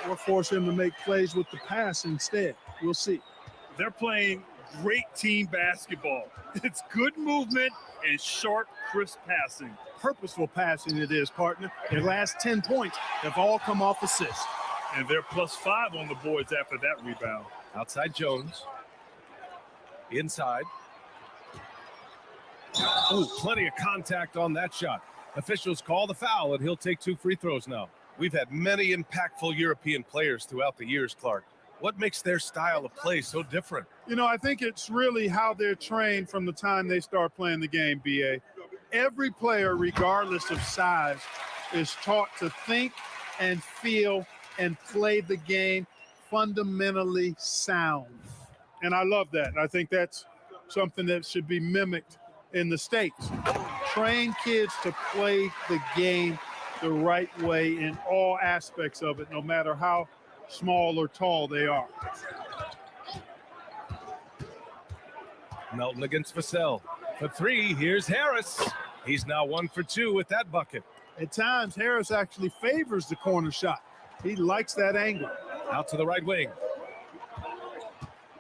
or force him to make plays with the pass instead. We'll see. They're playing great team basketball. It's good movement and sharp, crisp passing. Purposeful passing it is, partner. Their last 10 points have all come off assists. And they're +5 on the boards after that rebound. Outside Jones. Inside. Oh, plenty of contact on that shot. Officials call the foul, and he'll take 2 free throws now. We've had many impactful European players throughout the years, Clark. What makes their style of play so different? You know, I think it's really how they're trained from the time they start playing the game, BA. Every player, regardless of size, is taught to think and feel and play the game fundamentally sound. And I love that. I think that's something that should be mimicked in the States. Train kids to play the game the right way in all aspects of it, no matter how small or tall they are. Melton against Vassell. For three, here's Harris. He's now 1 for 2 with that bucket. At times, Harris actually favors the corner shot. He likes that angle. Out to the right wing.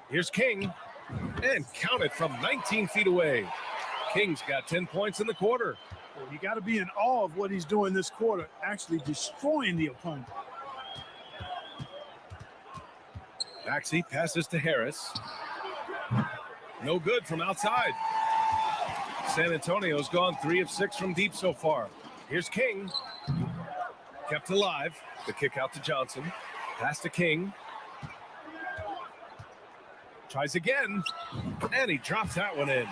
Here's King. And count it from 19 feet away. King's got 10 points in the quarter. You got to be in awe of what he's doing this quarter, actually destroying the opponent. Maxey passes to Harris. No good from outside. San Antonio's gone 3 of 6 from deep so far. Here's King. Kept alive. The kick out to Johnson. Pass to King. Tries again. And he drops that one in.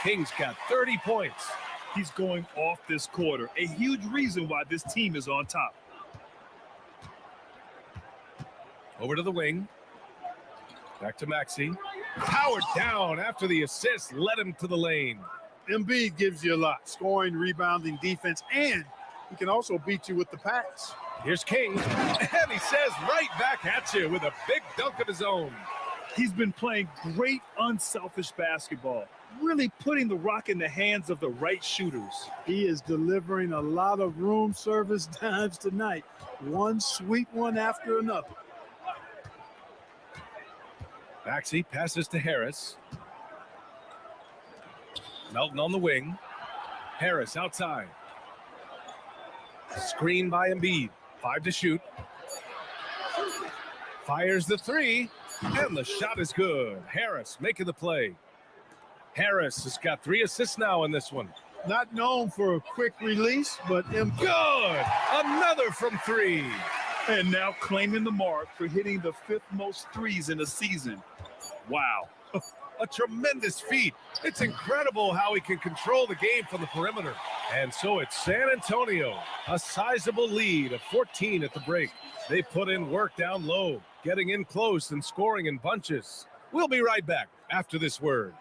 King's got 30 points. He's going off this quarter. A huge reason why this team is on top. Over to the wing. Back to Maxey. Powered down after the assist led him to the lane. Embiid gives you a lot. Scoring, rebounding, defense, and he can also beat you with the pass. Here's King. And he says right back at you with a big dunk of his own. He's been playing great unselfish basketball, really putting the rock in the hands of the right shooters. He is delivering a lot of room service dimes tonight. One sweet one after another. Maxey passes to Harris. Melton on the wing. Harris outside. Screen by Embiid. 5 to shoot. Fires the 3. And the shot is good. Harris making the play. Harris has got 3 assists now in this one. Not known for a quick release, but good. Another from 3. And now claiming the mark for hitting the 5th most threes in a season. Wow. A tremendous feat. It's incredible how he can control the game from the perimeter. And so it's San Antonio, a sizable lead of 14 at the break. They put in work down low, getting in close and scoring in bunches. We'll be right back after this word.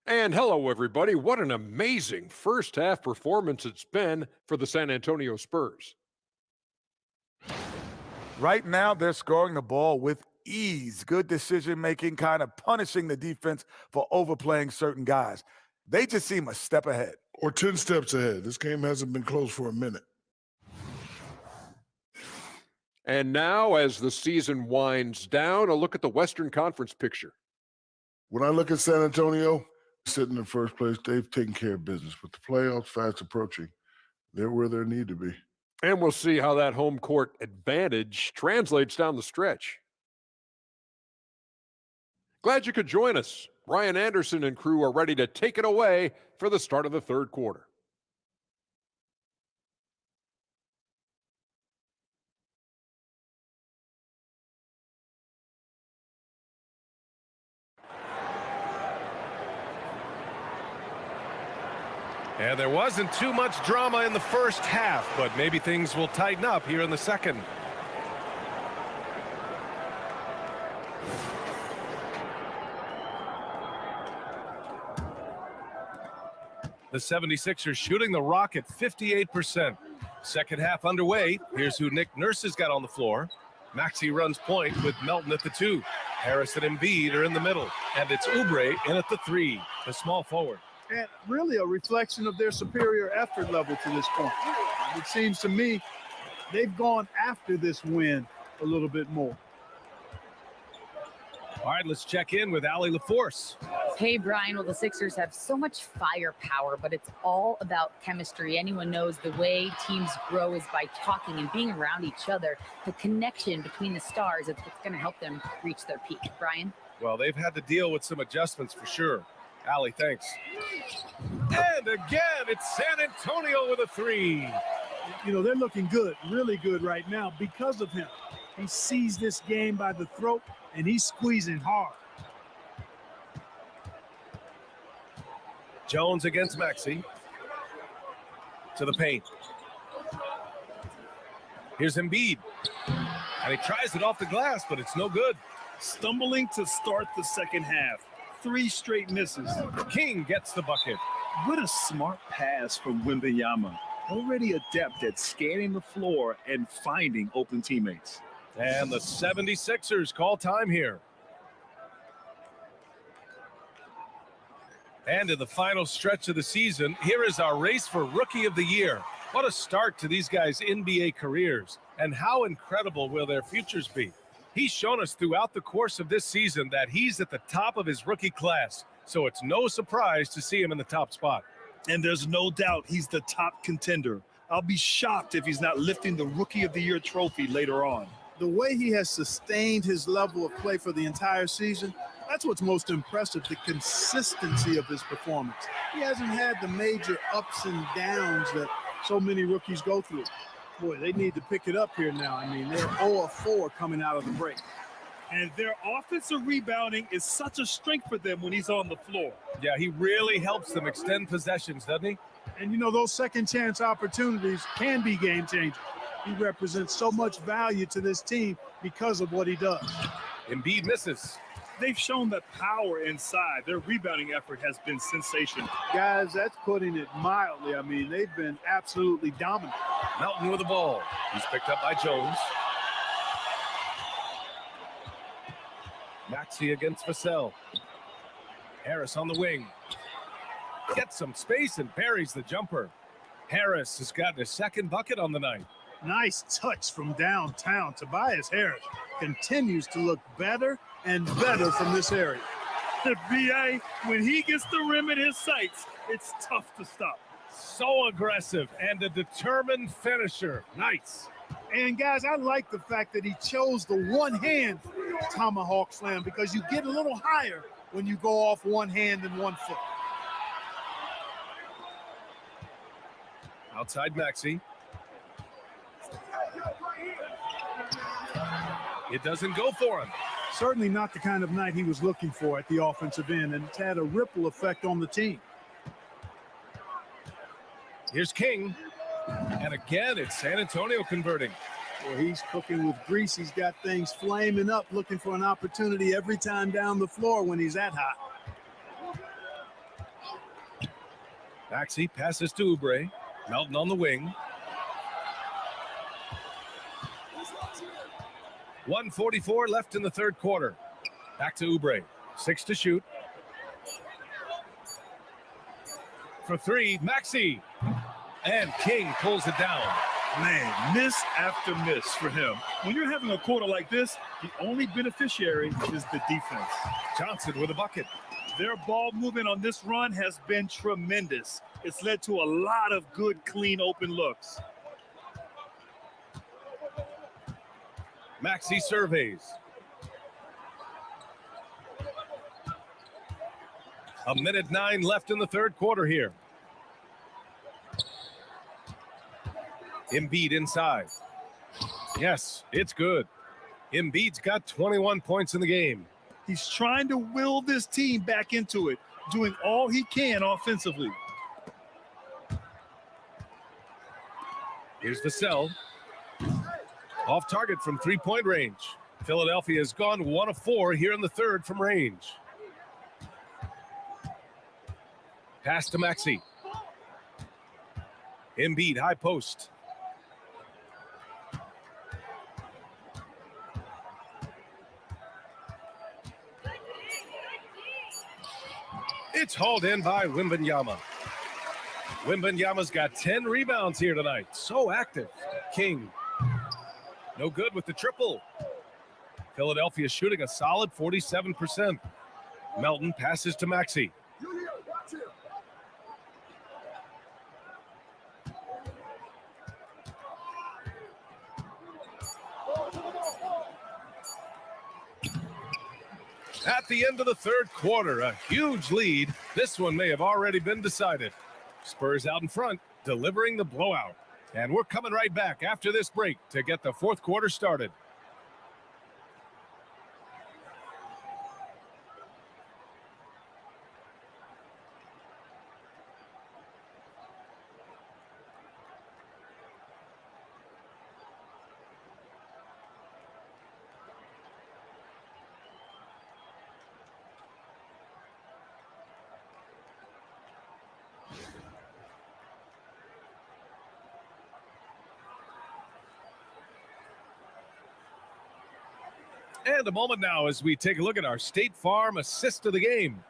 And hello, everybody. What an amazing first half performance it's been for the San Antonio Spurs. Right now, they're scoring the ball with ease. Good decision-making, kind of punishing the defense for overplaying certain guys. They just seem a step ahead. Or 10 steps ahead. This game hasn't been close for a minute. And now, as the season winds down, a look at the Western Conference picture. When I look at San Antonio, sitting in first place, they've taken care of business. With the playoffs fast approaching, they're where they need to be. And we'll see how that home court advantage translates down the stretch. Glad you could join us. Brian Anderson and crew are ready to take it away for the start of the third quarter. And there wasn't too much drama in the first half, but maybe things will tighten up here in the second. The 76ers shooting the rock at 58%. Second half underway. Here's who Nick Nurse has got on the floor. Maxey runs point with Melton at the 2. Harris and Embiid are in the middle, and it's Oubre in at the 3, the small forward. And really a reflection of their superior effort level to this point. It seems to me they've gone after this win a little bit more. All right, let's check in with Allie LaForce. Hey, Brian. Well, the Sixers have so much firepower, but it's all about chemistry. Anyone knows the way teams grow is by talking and being around each other. The connection between the stars is what's going to help them reach their peak. Brian? Well, they've had to deal with some adjustments for sure. Allie, thanks. And again, it's San Antonio with a 3. You know, they're looking good, really good right now because of him. He sees this game by the throat, and he's squeezing hard. Jones against Maxey. To the paint. Here's Embiid. And he tries it off the glass, but it's no good. Stumbling to start the second half. 3 straight misses. King gets the bucket. What a smart pass from Wembanyama. Already adept at scanning the floor and finding open teammates. And the 76ers call time here. And in the final stretch of the season, here is our race for Rookie of the Year. What a start to these guys' NBA careers, and how incredible will their futures be. He's shown us throughout the course of this season that he's at the top of his rookie class, so it's no surprise to see him in the top spot. And there's no doubt he's the top contender. I'll be shocked if he's not lifting the Rookie of the Year trophy later on. The way he has sustained his level of play for the entire season, that's what's most impressive, the consistency of his performance. He hasn't had the major ups and downs that so many rookies go through. Boy, they need to pick it up here now. I mean, they're 0 of 4 coming out of the break. And their offensive rebounding is such a strength for them when he's on the floor. Yeah, he really helps them extend possessions, doesn't he? And, you know, those second chance opportunities can be game changers. He represents so much value to this team because of what he does. Embiid misses. They've shown that power inside. Their rebounding effort has been sensational. Guys, that's putting it mildly. I mean, they've been absolutely dominant. Melton with the ball. He's picked up by Jones. Maxey against Vassell. Harris on the wing. Gets some space and buries the jumper. Harris has gotten his second bucket on the night. Nice touch from downtown. Tobias Harris continues to look better and better from this area. The BA, when he gets the rim in his sights, it's tough to stop. So aggressive and a determined finisher. Nice. And guys, I like the fact that he chose the one-hand tomahawk slam because you get a little higher when you go off one hand and 1 foot. Outside Maxey. It doesn't go for him. Certainly not the kind of night he was looking for at the offensive end, and it's had a ripple effect on the team. Here's King. And again, it's San Antonio converting. Well, he's cooking with grease. He's got things flaming up, looking for an opportunity every time down the floor when he's that hot. Maxey passes to Oubre. Melton on the wing. 1:44 left in the third quarter. Back to Oubre. 6 to shoot. For 3, Maxey. And King pulls it down. Man, miss after miss for him. When you're having a quarter like this, the only beneficiary is the defense. Johnson with a bucket. Their ball movement on this run has been tremendous. It's led to a lot of good, clean, open looks. Maxey surveys. A minute 9 left in the third quarter here. Embiid inside. Yes, it's good. Embiid's got 21 points in the game. He's trying to will this team back into it, doing all he can offensively. Here's Vassell. Off target from three-point range. Philadelphia has gone 1 of 4 here in the third from range. Pass to Maxey. Embiid, high post. It's hauled in by Wembanyama. Wembanyama's got 10 rebounds here tonight. So active. King. No good with the triple. Philadelphia shooting a solid 47%. Melton passes to Maxey. At the end of the third quarter, a huge lead. This one may have already been decided. Spurs out in front, delivering the blowout. And we're coming right back after this break to get the fourth quarter started. And a moment now as we take a look at our State Farm assist of the game.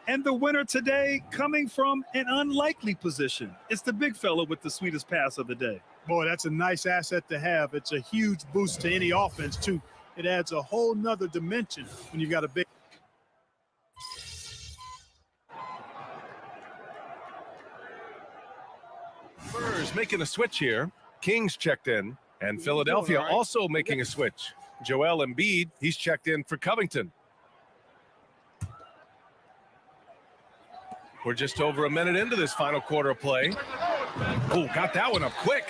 And the winner today coming from an unlikely position. It's the big fella with the sweetest pass of the day. Boy, that's a nice asset to have. It's a huge boost to any offense, too. It adds a whole nother dimension when you've got a big. Spurs making a switch here. Kings checked in. And Philadelphia also making a switch. Joel Embiid, he's checked in for Covington. We're just over a minute into this final quarter of play. Oh, got that one up quick.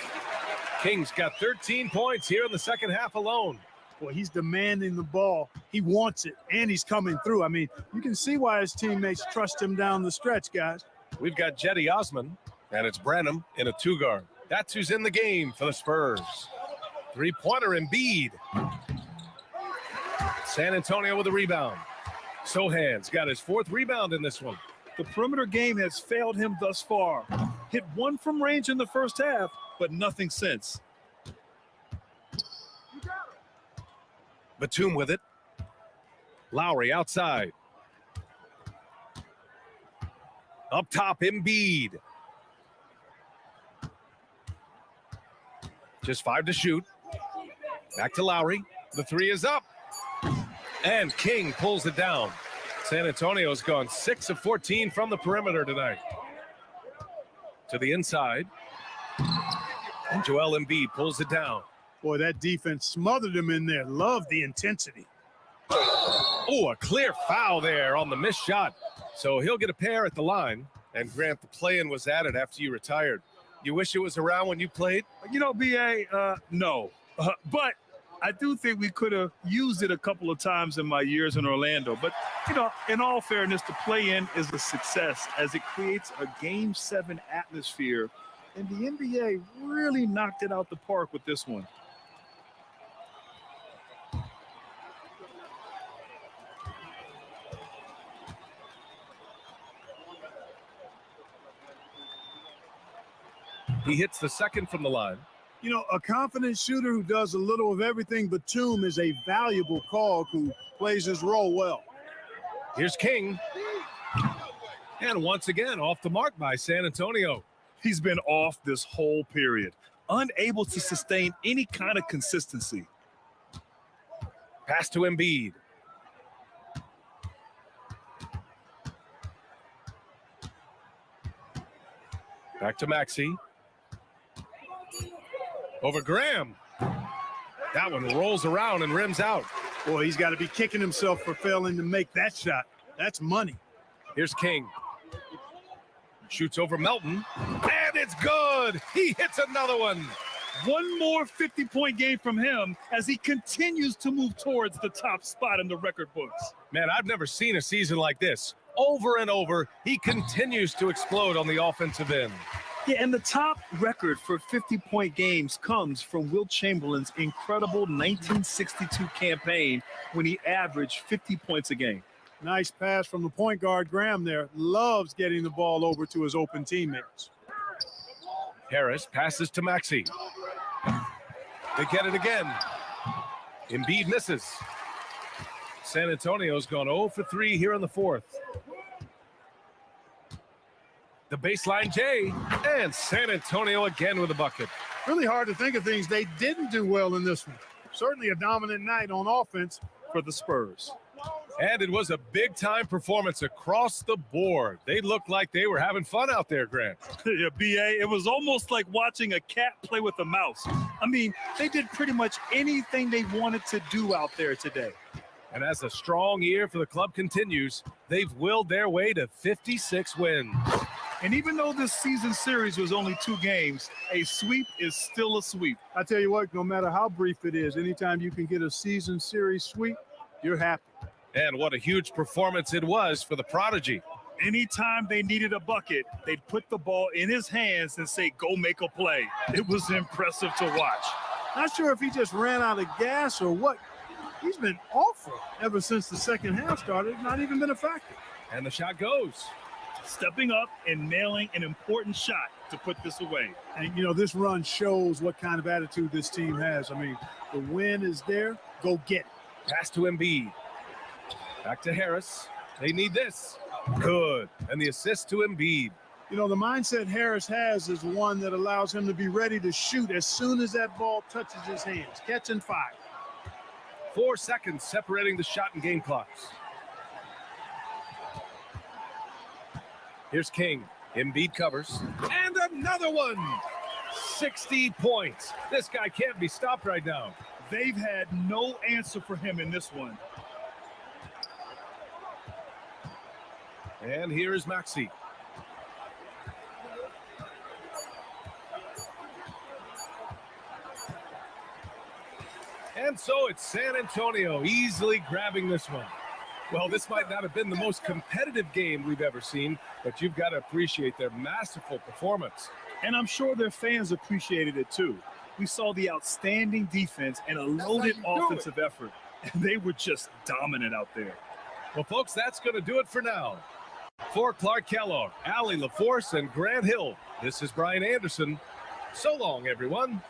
Kings got 13 points here in the second half alone. Boy, he's demanding the ball. He wants it, and he's coming through. I mean, you can see why his teammates trust him down the stretch, guys. We've got Jetty Osman, and it's Branham in a two-guard. That's who's in the game for the Spurs. Three-pointer Embiid. San Antonio with a rebound. Sohan's got his fourth rebound in this one. The perimeter game has failed him thus far. Hit one from range in the first half, but nothing since. Batum with it. Lowry outside. Up top, Embiid. Just 5 to shoot. Back to Lowry. The three is up. And King pulls it down. San Antonio's gone 6 of 14 from the perimeter tonight. To the inside. And Joel Embiid pulls it down. Boy, that defense smothered him in there. Love the intensity. Oh, a clear foul there on the missed shot. So he'll get a pair at the line. And Grant, the play-in was added after you retired. You wish it was around when you played? You know, BA, no. But I do think we could have used it a couple of times in my years in Orlando. But, you know, in all fairness, the play-in is a success as it creates a Game 7 atmosphere. And the NBA really knocked it out the park with this one. He hits the second from the line. You know, a confident shooter who does a little of everything, Batum is a valuable cog who plays his role well. Here's King. And once again, off the mark by San Antonio. He's been off this whole period, unable to sustain any kind of consistency. Pass to Embiid. Back to Maxey. Over Graham. That one rolls around and rims out. Boy, he's got to be kicking himself for failing to make that shot. That's money. Here's King. Shoots over Melton. And it's good. He hits another one. One more 50-point game from him as he continues to move towards the top spot in the record books. Man, I've never seen a season like this. Over and over, he continues to explode on the offensive end. Yeah, and the top record for 50-point games comes from Wilt Chamberlain's incredible 1962 campaign when he averaged 50 points a game. Nice pass from the point guard, Graham there. Loves getting the ball over to his open teammates. Harris passes to Maxey. They get it again. Embiid misses. San Antonio's gone 0 for 3 here in the fourth. The baseline J, and San Antonio again with a bucket. Really hard to think of things they didn't do well in this one. Certainly a dominant night on offense for the Spurs. And it was a big-time performance across the board. They looked like they were having fun out there, Grant. Yeah, BA, it was almost like watching a cat play with a mouse. I mean, they did pretty much anything they wanted to do out there today. And as a strong year for the club continues, they've willed their way to 56 wins. And even though this season series was only 2 games, a sweep is still a sweep. I tell you what, no matter how brief it is, anytime you can get a season series sweep, you're happy. And what a huge performance it was for the Prodigy. Anytime they needed a bucket, they'd put the ball in his hands and say, go make a play. It was impressive to watch. Not sure if he just ran out of gas or what. He's been awful ever since the second half started. Not even been a factor. And the shot goes. Stepping up and nailing an important shot to put this away. And, you know, this run shows what kind of attitude this team has. I mean, the win is there. Go get it. Pass to Embiid. Back to Harris. They need this. Good. And the assist to Embiid. You know, the mindset Harris has is one that allows him to be ready to shoot as soon as that ball touches his hands. Catch and fire. 4 seconds separating the shot and game clocks. Here's King. Embiid covers. And another one. 60 points. This guy can't be stopped right now. They've had no answer for him in this one. And here is Maxey. And so it's San Antonio easily grabbing this one. Well, this might not have been the most competitive game we've ever seen, but you've got to appreciate their masterful performance. And I'm sure their fans appreciated it too. We saw the outstanding defense and a loaded offensive effort, and they were just dominant out there. Well, folks, that's going to do it for now. For Clark Kellogg, Allie LaForce, and Grant Hill, this is Brian Anderson. So long, everyone.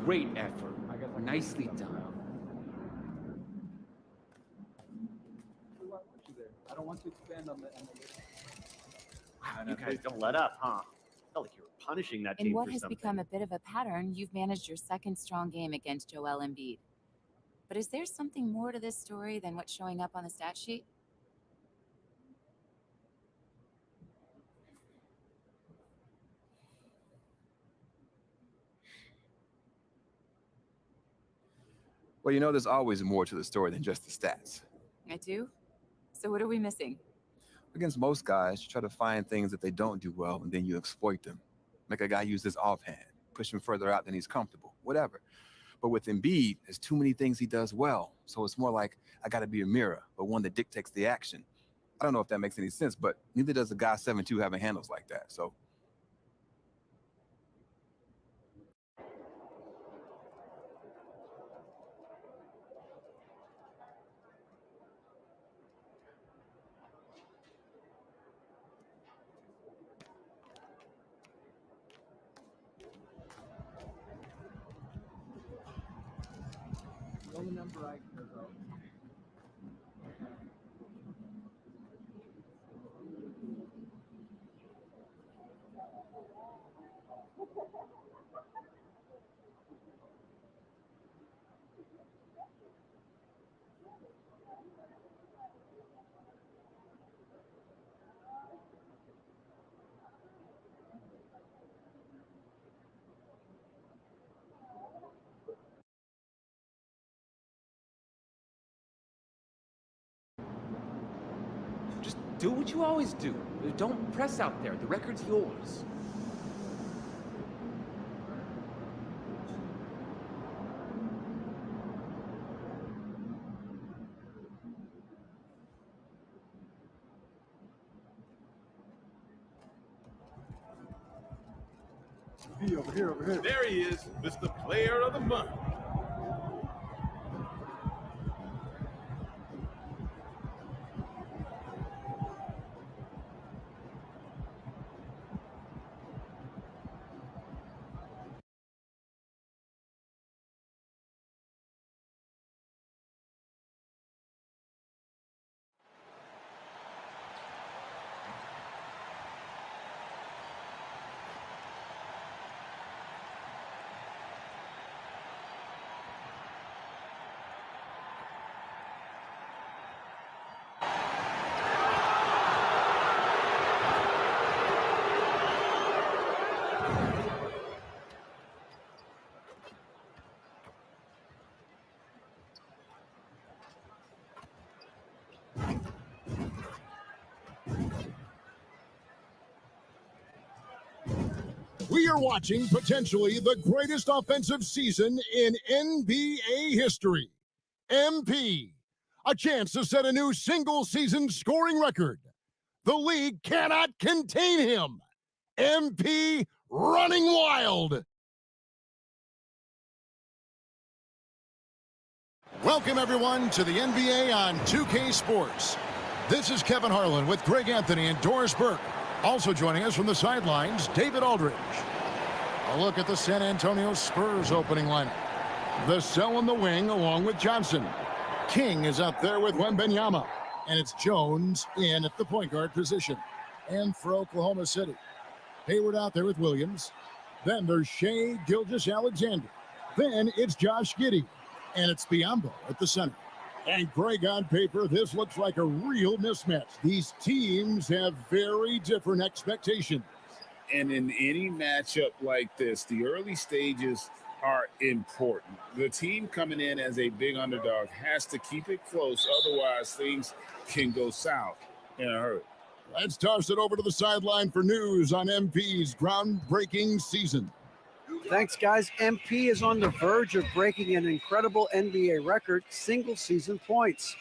Great effort. Nicely done. I don't want to expand on the. Wow, you guys don't let up, huh? Felt like you were punishing that team In what for has something. become a bit of a pattern, you've managed your second strong game against Joel Embiid. But is there something more to this story than what's showing up on the stat sheet? Well, you know, there's always more to the story than just the stats. I do? So what are we missing? Against most guys, you try to find things that they don't do well, and then you exploit them. Make a guy use his offhand, push him further out than he's comfortable, whatever. But with Embiid, there's too many things he does well. So it's more like, I got to be a mirror, but one that dictates the action. I don't know if that makes any sense, but neither does a guy 7'2" having handles like that. So The only number I care about. Do what you always do. Don't press out there. The record's yours. Over here. There he is, Mr. Player of the Month. We are watching potentially the greatest offensive season in NBA history. MP, a chance to set a new single-season scoring record. The league cannot contain him. MP running wild. Welcome, everyone, to the NBA on 2K Sports. This is Kevin Harlan with Greg Anthony and Doris Burke. Also joining us from the sidelines, David Aldridge. A look at the San Antonio Spurs opening lineup. Vassell in the wing along with Johnson. King is up there with Wembanyama. And it's Jones in at the point guard position. And for Oklahoma City, Hayward out there with Williams. Then there's Shai Gilgeous-Alexander. Then it's Josh Giddey. And it's Biyombo at the center. And Greg, on paper, this looks like a real mismatch. These teams have very different expectations. And in any matchup like this, the early stages are important. The team coming in as a big underdog has to keep it close. Otherwise, things can go south in a hurry. Let's toss it over to the sideline for news on MP's groundbreaking season. Thanks, guys. MP is on the verge of breaking an incredible NBA record, single-season points.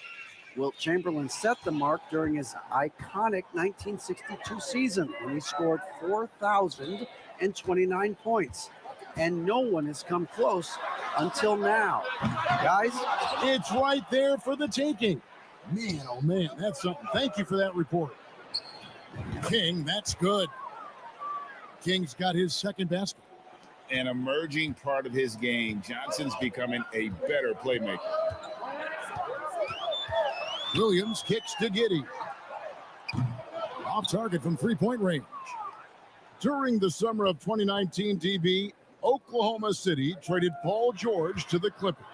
Wilt Chamberlain set the mark during his iconic 1962 season when he scored 4,029 points. And no one has come close until now. Guys, it's right there for the taking. Man, oh man, that's something. Thank you for that report. King, that's good. King's got his second basket. An emerging part of his game. Johnson's becoming a better playmaker. Williams kicks to Giddey. Off target from three-point range. During the summer of 2019, DB, Oklahoma City traded Paul George to the Clippers.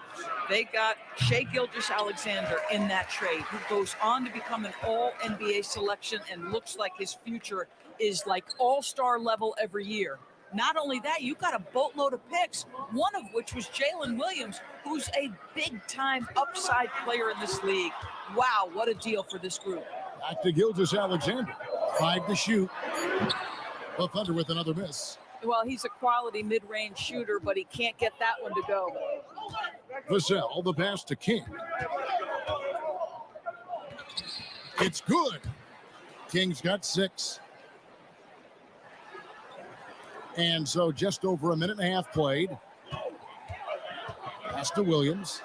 They got Shai Gilgeous-Alexander in that trade, who goes on to become an all-NBA selection and looks like his future is like all-star level every year. Not only that, you got a boatload of picks, one of which was Jalen Williams, who's a big-time upside player in this league. Wow, what a deal for this group. Back to Gilgeous-Alexander. 5 to shoot. The Thunder with another miss. Well, he's a quality mid-range shooter, but he can't get that one to go. Vassell, the pass to King. It's good. King's got 6. And so just over a minute and a half played. Pass to Williams.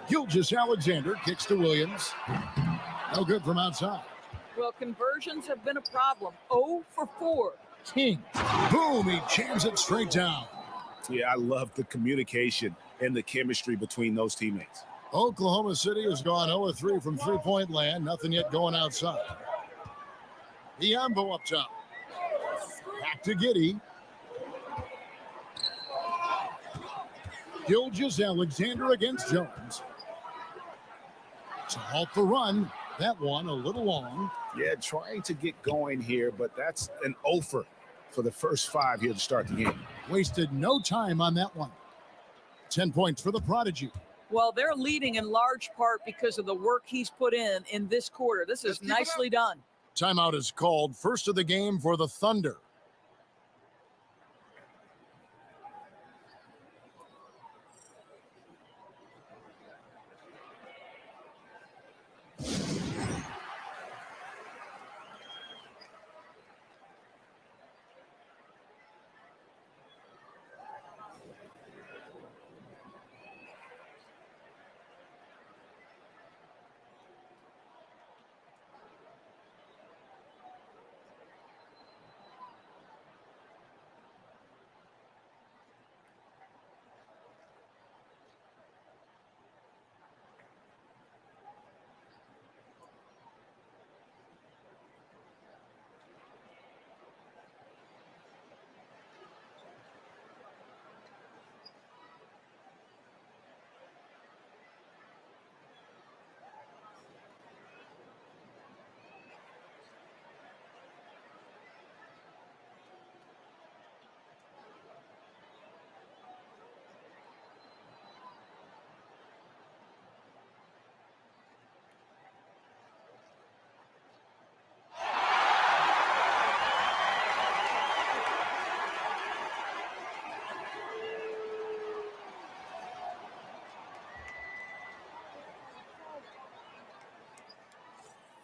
Gilgeous-Alexander kicks to Williams. No good from outside. Well, conversions have been a problem. 0 for 4. King. Boom, he jams it straight down. Yeah, I love the communication and the chemistry between those teammates. Oklahoma City has gone 0-3 from three-point land. Nothing yet going outside. Biyombo up top. Back to Giddey. Gilgeous-Alexander against Jones. To halt the run. That one a little long. Yeah, trying to get going here, but that's an offer for the first 5 here to start the game. Wasted no time on that one. 10 points for the Prodigy. Well, they're leading in large part because of the work he's put in this quarter. This is nicely done. Timeout is called. First of the game for the Thunder.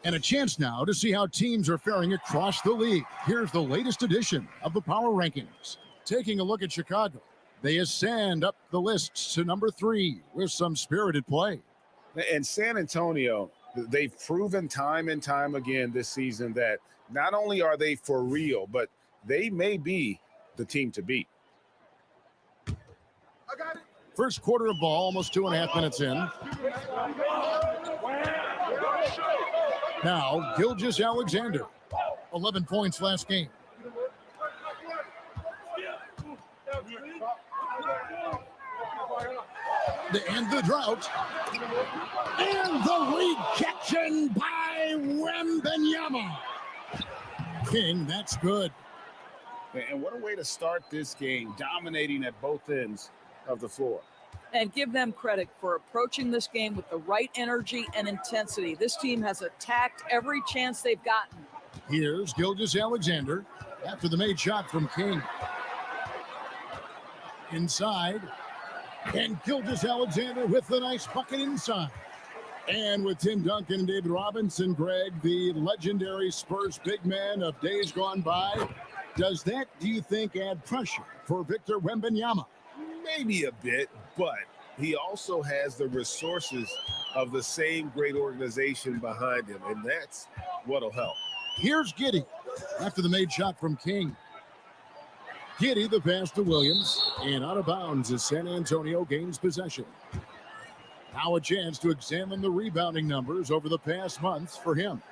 And a chance now to see how teams are faring across the league. Here's the latest edition of the Power Rankings. Taking a look at Chicago, they ascend up the lists to number 3 with some spirited play. And San Antonio, they've proven time and time again this season that not only are they for real, but they may be the team to beat. First quarter of ball, almost 2.5 minutes in. Now, Gilgeous-Alexander, 11 points last game. They end the drought. And the rejection by Wembanyama. King, that's good. And what a way to start this game, dominating at both ends of the floor. And give them credit for approaching this game with the right energy and intensity. This team has attacked every chance they've gotten. Here's Gilgeous-Alexander after the made shot from King. Inside. And Gilgeous-Alexander with the nice bucket inside. And with Tim Duncan and David Robinson, Greg, the legendary Spurs big man of days gone by, does that, do you think, add pressure for Victor Wembanyama? Maybe a bit, but he also has the resources of the same great organization behind him, and that's what'll help. Here's Giddey after the made shot from King. Giddey, the pass to Williams, and out of bounds as San Antonio gains possession. Now a chance to examine the rebounding numbers over the past months for him.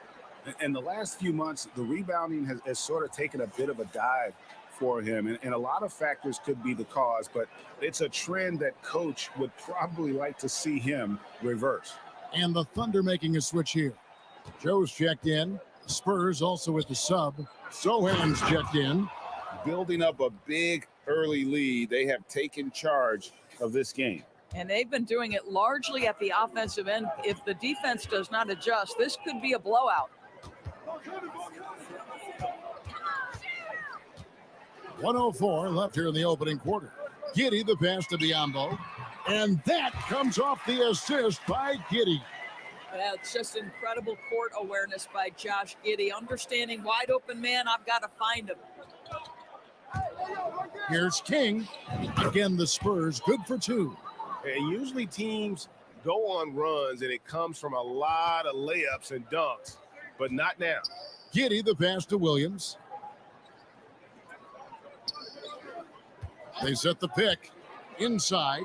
In the last few months, the rebounding has sort of taken a bit of a dive for him, and a lot of factors could be the cause, but it's a trend that coach would probably like to see him reverse. And the Thunder making a switch here. Joe's checked in. Spurs also with the sub. Sohan's checked in. Building up a big early lead, they have taken charge of this game. And they've been doing it largely at the offensive end. If the defense does not adjust, this could be a blowout. .104 left here in the opening quarter. Giddey, the pass to Biyombo. And that comes off the assist by Giddey. Yeah, it's just incredible court awareness by Josh Giddey. Understanding wide open man, I've got to find him. Here's King. Again, the Spurs good for 2. And usually teams go on runs, and it comes from a lot of layups and dunks, but not now. Giddey, the pass to Williams. They set the pick inside,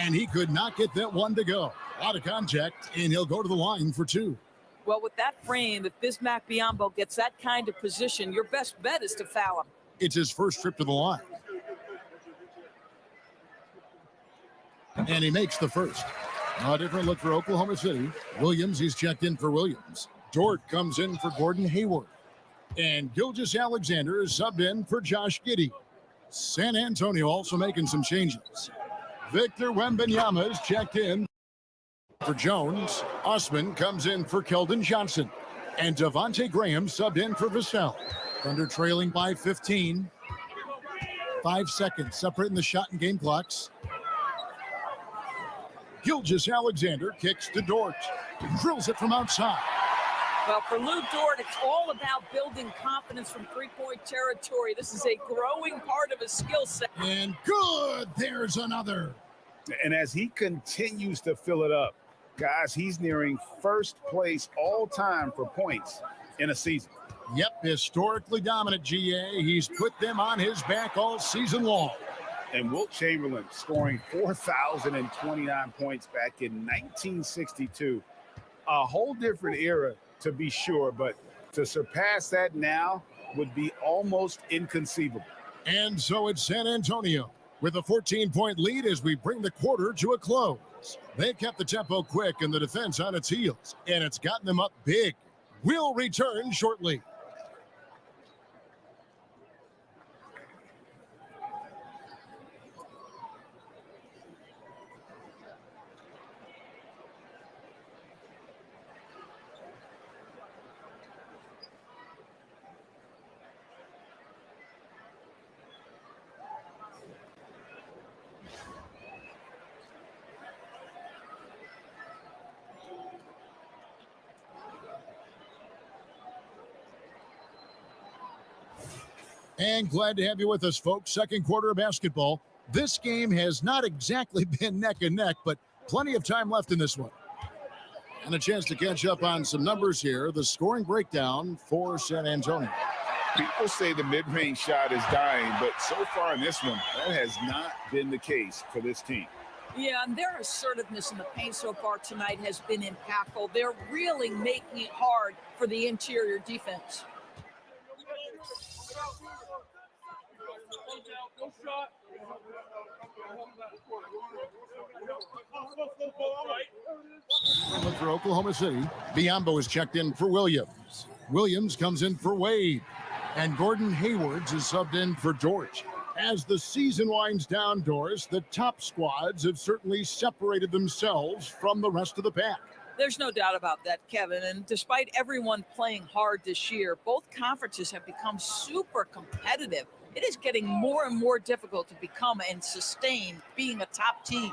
and he could not get that one to go. Out of contact, and he'll go to the line for 2. Well, with that frame, if Bismack Biyombo gets that kind of position, your best bet is to foul him. It's his first trip to the line. And he makes the first. Now a different look for Oklahoma City. Williams, he's checked in for Williams. Dort comes in for Gordon Hayward. And Gilgeous-Alexander is subbed in for Josh Giddey. San Antonio also making some changes. Victor Wembanyama is checked in for Jones. Osman comes in for Keldon Johnson. And Devontae Graham subbed in for Vassell. Thunder trailing by 15. 5 seconds separating the shot and game clocks. Gilgeous-Alexander kicks to Dort. Drills it from outside. Well, for Lou Dort, it's all about building confidence from three-point territory. This is a growing part of his skill set. And good, there's another. And as he continues to fill it up, guys, he's nearing first place all time for points in a season. Yep, historically dominant GA. He's put them on his back all season long. And Wilt Chamberlain scoring 4,029 points back in 1962. A whole different era, to be sure, but to surpass that now would be almost inconceivable. And so it's San Antonio with a 14-point lead as we bring the quarter to a close. They've kept the tempo quick and the defense on its heels, and it's gotten them up big. We'll return shortly. And glad to have you with us, folks. Second quarter of basketball. This game has not exactly been neck and neck, but plenty of time left in this one. And a chance to catch up on some numbers here. The scoring breakdown for San Antonio. People say the mid-range shot is dying, but so far in this one, that has not been the case for this team. Yeah, and their assertiveness in the paint so far tonight has been impactful. They're really making it hard for the interior defense. For Oklahoma City, Biyombo is checked in for Williams. Williams comes in for Wade. And Gordon Haywards is subbed in for Dort. As the season winds down, Doris, the top squads have certainly separated themselves from the rest of the pack. There's no doubt about that, Kevin. And despite everyone playing hard this year, both conferences have become super competitive. It is getting more and more difficult to become and sustain being a top team.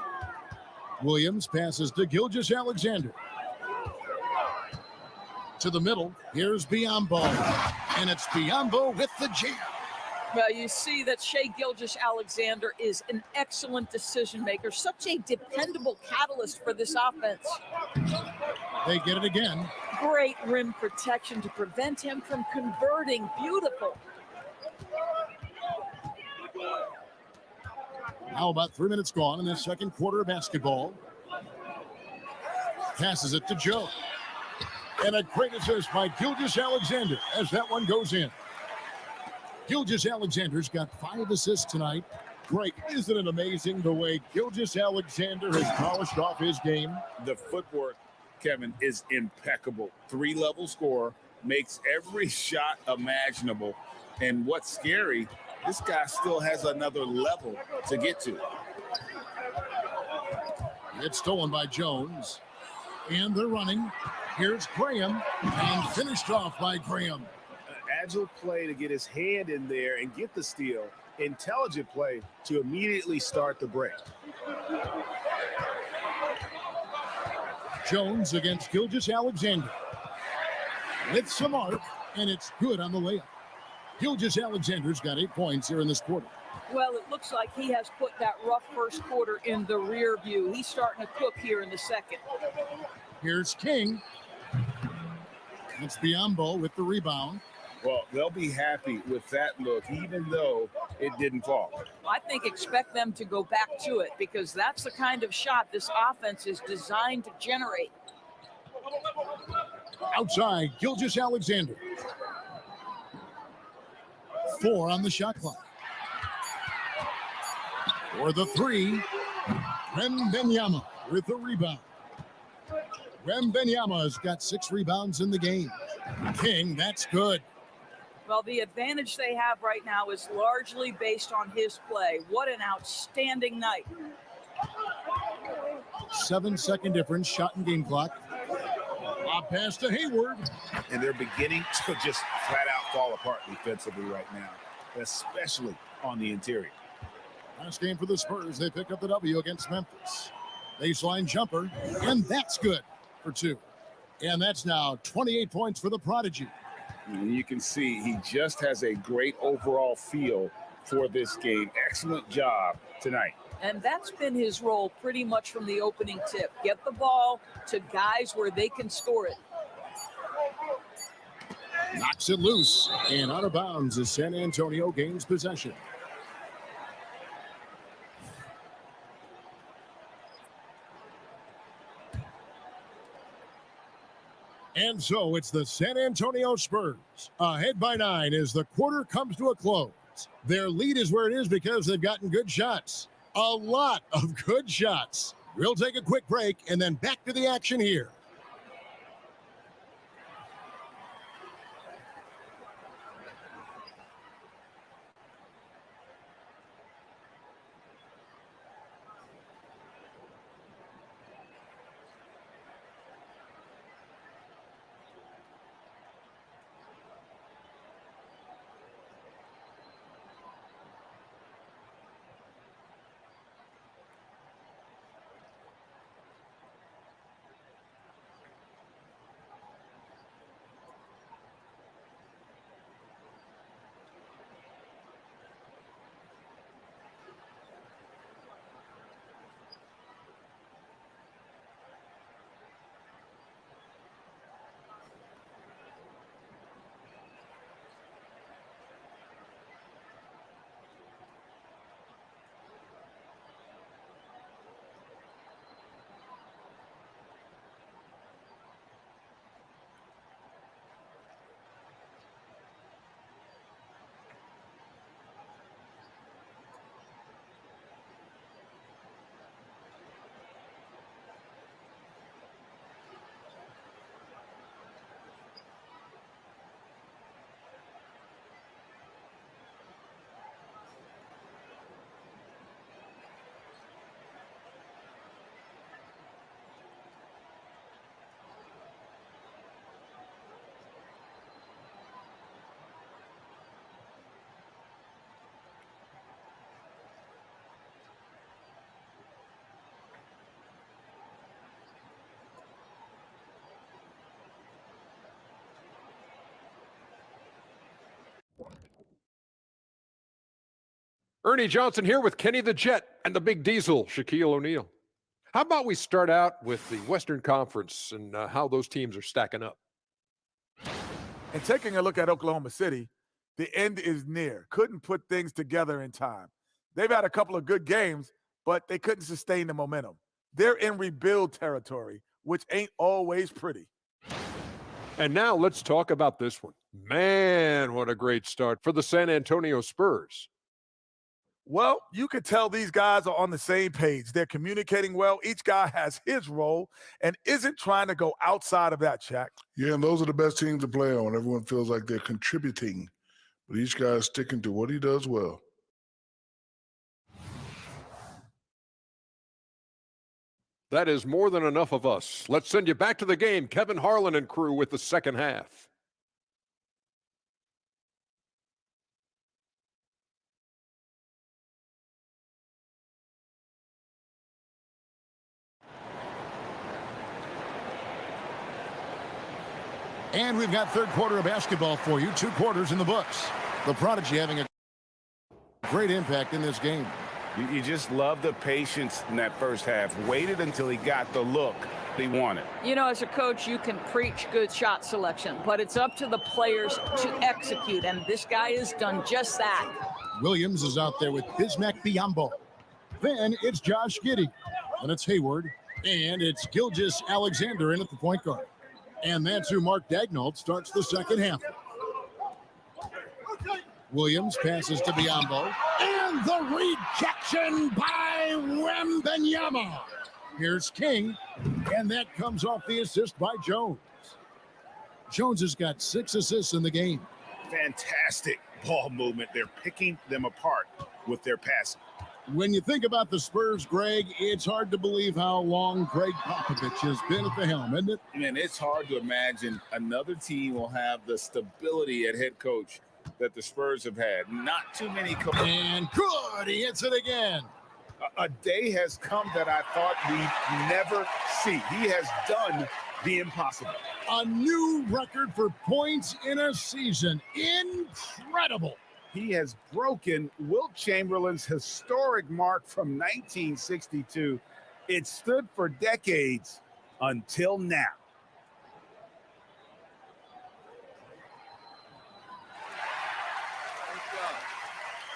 Williams passes to Gilgeous-Alexander. To the middle, here's Biyombo. And it's Biyombo with the jam. Well, you see that Shai Gilgeous-Alexander is an excellent decision maker, such a dependable catalyst for this offense. They get it again. Great rim protection to prevent him from converting. Beautiful. Now about 3 minutes gone in the second quarter of basketball. Passes it to Joe. And a great assist by Gilgeous-Alexander as that one goes in. Gilgeous-Alexander's got 5 assists tonight. Great. Isn't it amazing the way Gilgeous-Alexander has polished off his game? The footwork, Kevin, is impeccable. 3-level scorer, makes every shot imaginable. And what's scary, this guy still has another level to get to. It's stolen by Jones. And they're running. Here's Graham. And finished off by Graham. Agile play to get his hand in there and get the steal. Intelligent play to immediately start the break. Jones against Gilgeous-Alexander. With some arc, and it's good on the layup. Gilgeous-Alexander's got 8 points here in this quarter. Well, it looks like he has put that rough first quarter in the rear view. He's starting to cook here in the second. Here's King. It's Biyombo with the rebound. Well, they'll be happy with that look, even though it didn't fall. I think expect them to go back to it because that's the kind of shot this offense is designed to generate. Outside, Gilgeous-Alexander. 4 on the shot clock. For the 3, Wembanyama with the rebound. Wembanyama's got 6 rebounds in the game. King, that's good. Well, the advantage they have right now is largely based on his play. What an outstanding night. 7-second difference, shot and game clock. Lob pass to Hayward. And they're beginning to just flat out fall apart defensively right now, especially on the interior. Last game for the Spurs, they pick up the W against Memphis. Baseline jumper, and that's good for 2. And that's now 28 points for the Prodigy. And you can see he just has a great overall feel for this game. Excellent job tonight. And that's been his role pretty much from the opening tip. Get the ball to guys where they can score it. Knocks it loose and out of bounds as San Antonio gains possession. And so it's the San Antonio Spurs ahead by 9 as the quarter comes to a close. Their lead is where it is because they've gotten good shots. A lot of good shots. We'll take a quick break and then back to the action here. Ernie Johnson here with Kenny the Jet and the Big Diesel, Shaquille O'Neal. How about we start out with the Western Conference and how those teams are stacking up? And taking a look at Oklahoma City, the end is near. Couldn't put things together in time. They've had a couple of good games, but they couldn't sustain the momentum. They're in rebuild territory, which ain't always pretty. And now let's talk about this one. Man, what a great start for the San Antonio Spurs. Well, you could tell these guys are on the same page. They're communicating well. Each guy has his role and isn't trying to go outside of that, Shaq. Yeah, and those are the best teams to play on. Everyone feels like they're contributing, but each guy is sticking to what he does well. That is more than enough of us. Let's send you back to the game. Kevin Harlan and crew with the second half. And we've got third quarter of basketball for you. 2 quarters in the books. The Prodigy having a great impact in this game. You just love the patience in that first half. Waited until he got the look he wanted. You know, as a coach, you can preach good shot selection, but it's up to the players to execute, and this guy has done just that. Williams is out there with Bismack Biyombo. Then it's Josh Giddey. Then it's Hayward. And it's Gilgeous Alexander in at the point guard. And that's who Mark Daignault starts the second half. Williams passes to Biyombo. And the rejection by Wembanyama. Here's King. And that comes off the assist by Jones. Jones has got 6 assists in the game. Fantastic ball movement. They're picking them apart with their passing. When you think about the Spurs, Greg, it's hard to believe how long Greg Popovich has been at the helm, isn't it? Man, it's hard to imagine another team will have the stability at head coach that the Spurs have had. Not too many. And good, he hits it again. A day has come that I thought we'd never see. He has done the impossible. A new record for points in a season. Incredible. He has broken Wilt Chamberlain's historic mark from 1962. It stood for decades until now.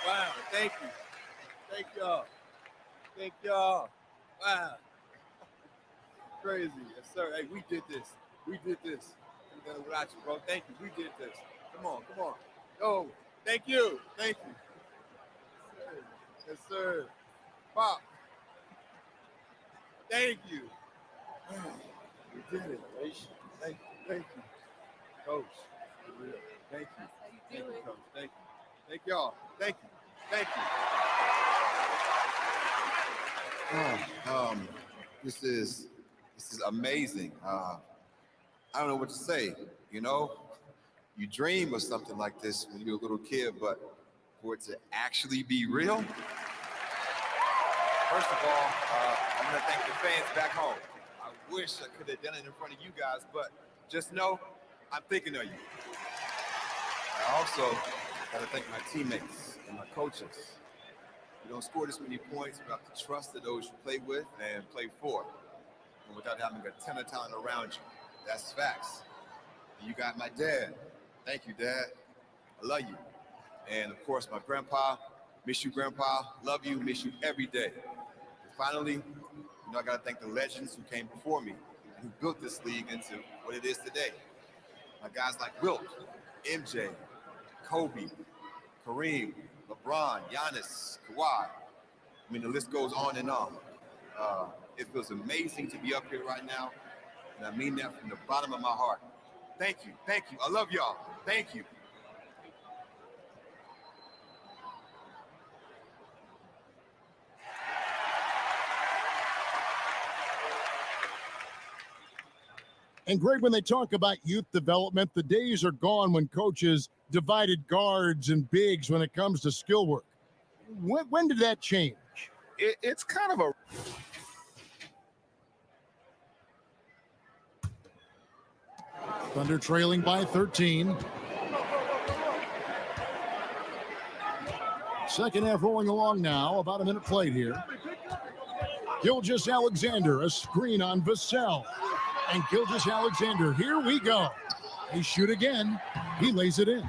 Wow, thank you. Thank y'all. Thank y'all. Wow. Crazy. Yes, sir. Hey, we did this. We did this. We done it without you, bro. Thank you. We did this. Come on, come on. Yo, thank you. Thank you. Yes, sir. Pop. Thank you. We did it. Thank you. Thank you. Coach. For real. Thank you. Thank you, Coach. Thank you. Thank y'all. Thank you. Thank you. This is amazing. I don't know what to say. You know, you dream of something like this when you're a little kid, but for it to actually be real. First of all, I'm gonna thank the fans back home. I wish I could have done it in front of you guys, but just know I'm thinking of you. I also gotta thank my teammates and my coaches. You don't score this many points without the trust of those you play with and play for, and without having a ton of talent around you. That's facts. And you got my dad. Thank you, Dad. I love you. And of course, my grandpa. Miss you, Grandpa. Love you. Miss you every day. And finally, I gotta thank the legends who came before me and who built this league into what it is today. My guys like Wilt, MJ, Kobe, Kareem, LeBron, Giannis, Kawhi. I mean, the list goes on and on. It feels amazing to be up here right now, and I mean that from the bottom of my heart. Thank you. Thank you. I love y'all. Thank you. And Greg, when they talk about youth development, the days are gone when coaches divided guards and bigs when it comes to skill work. When did that change? It's kind of a... Thunder trailing by 13. Second half rolling along now. About a minute played here. Gilgeous-Alexander, a screen on Vassell. And Gilgeous-Alexander, here we go. They shoot again. He lays it in.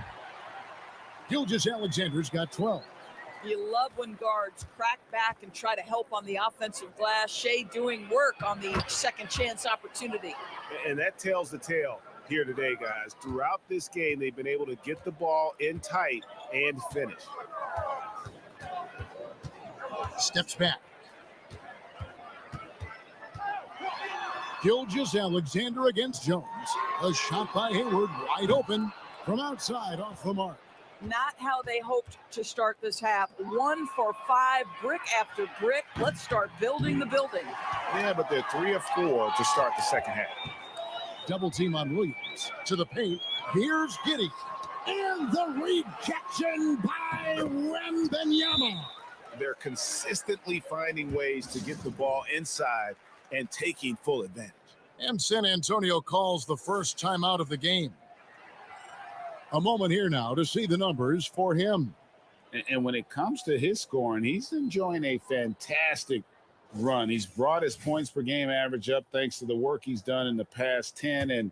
Gilgeous-Alexander's got 12. You love when guards crack back and try to help on the offensive glass. Shea doing work on the second chance opportunity. And that tells the tale here today, guys. Throughout this game, they've been able to get the ball in tight and finish. Steps back. Gilgeous-Alexander against Jones. A shot by Hayward, wide open from outside, off the mark. Not how they hoped to start this half. 1 for 5, brick after brick. Let's start building the building. Yeah, but they're 3 of 4 to start the second half. Double team on Williams. To the paint. Here's Giddey. And the rejection by Wembanyama. They're consistently finding ways to get the ball inside and taking full advantage. And San Antonio calls the first timeout of the game. A moment here now to see the numbers for him. And when it comes to his scoring, he's enjoying a fantastic run. He's brought his points per game average up thanks to the work he's done in the past 10, and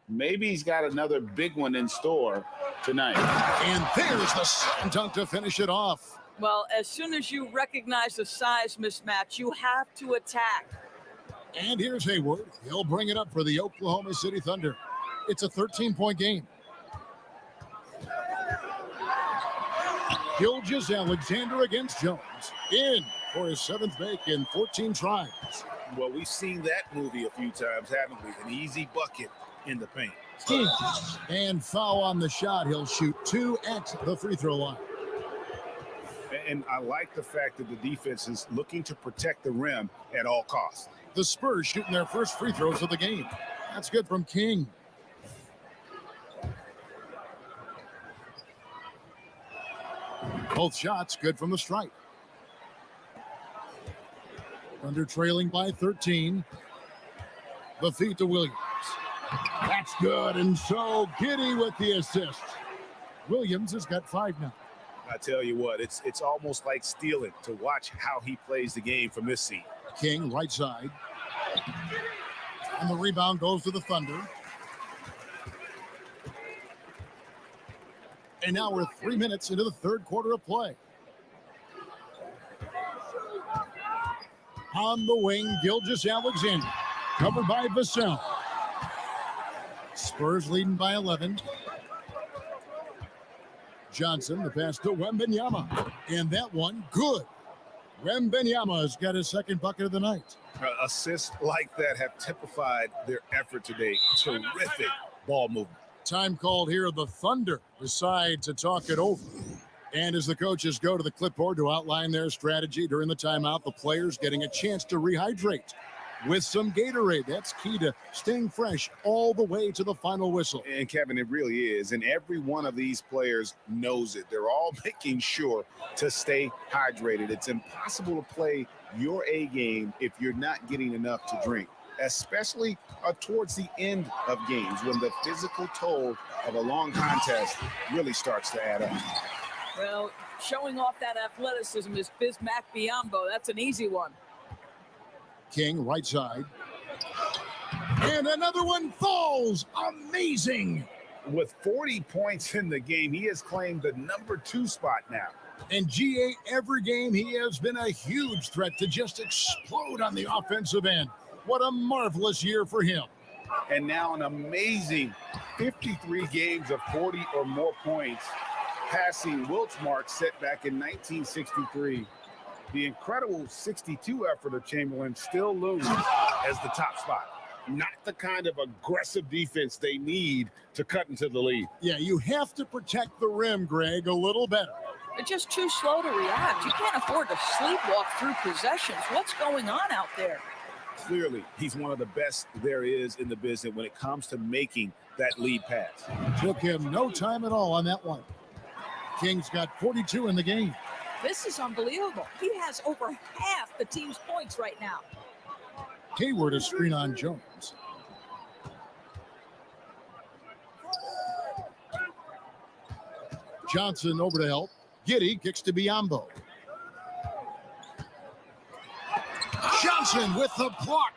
maybe he's got another big one in store tonight. And there's the slam dunk to finish it off. Well, as soon as you recognize the size mismatch, you have to attack. And here's Hayward. He'll bring it up for the Oklahoma City Thunder. It's a 13-point game. Gilgeous-Alexander against Jones. In for his 7th make in 14 tries. Well, we've seen that movie a few times, haven't we? An easy bucket in the paint. And foul on the shot. He'll shoot 2 at the free throw line. And I like the fact that the defense is looking to protect the rim at all costs. The Spurs shooting their first free throws of the game. That's good from King. Both shots good from the stripe. Thunder trailing by 13. The feed to Williams. That's good, and so Giddey with the assist. Williams has got 5 now. I tell you what, it's almost like stealing to watch how he plays the game from this seat. King, right side. And the rebound goes to the Thunder. And now we're 3 minutes into the third quarter of play. On the wing, Gilgeous-Alexander, covered by Vassell. Spurs leading by 11. Johnson, the pass to Wembanyama. And that one, good. Wembanyama has got his second bucket of the night. Assists like that have typified their effort today. Terrific ball movement. Time called here. The Thunder decide to talk it over. And as the coaches go to the clipboard to outline their strategy during the timeout, the players getting a chance to rehydrate with some Gatorade. That's key to staying fresh all the way to the final whistle. And Kevin, it really is. And every one of these players knows it. They're all making sure to stay hydrated. It's impossible to play your A game if you're not getting enough to drink, especially towards the end of games when the physical toll of a long contest really starts to add up. Well, showing off that athleticism is Bismack Biyombo. That's an easy one. King, right side. And another one falls. Amazing. With 40 points in the game, he has claimed the number 2 spot now. And GA, every game, he has been a huge threat to just explode on the offensive end. What a marvelous year for him. And now an amazing 53 games of 40 or more points, passing Wilt's mark set back in 1963. The incredible 62 effort of Chamberlain still looms as the top spot. Not the kind of aggressive defense they need to cut into the lead. Yeah, you have to protect the rim, Greg, a little better. They're just too slow to react. You can't afford to sleepwalk through possessions. What's going on out there? Clearly, he's one of the best there is in the business when it comes to making that lead pass. Took him no time at all on that one. King's got 42 in the game. This is unbelievable. He has over half the team's points right now. Hayward a screen on Jones. Johnson over to help. Giddey kicks to Biyombo. Johnson with the block.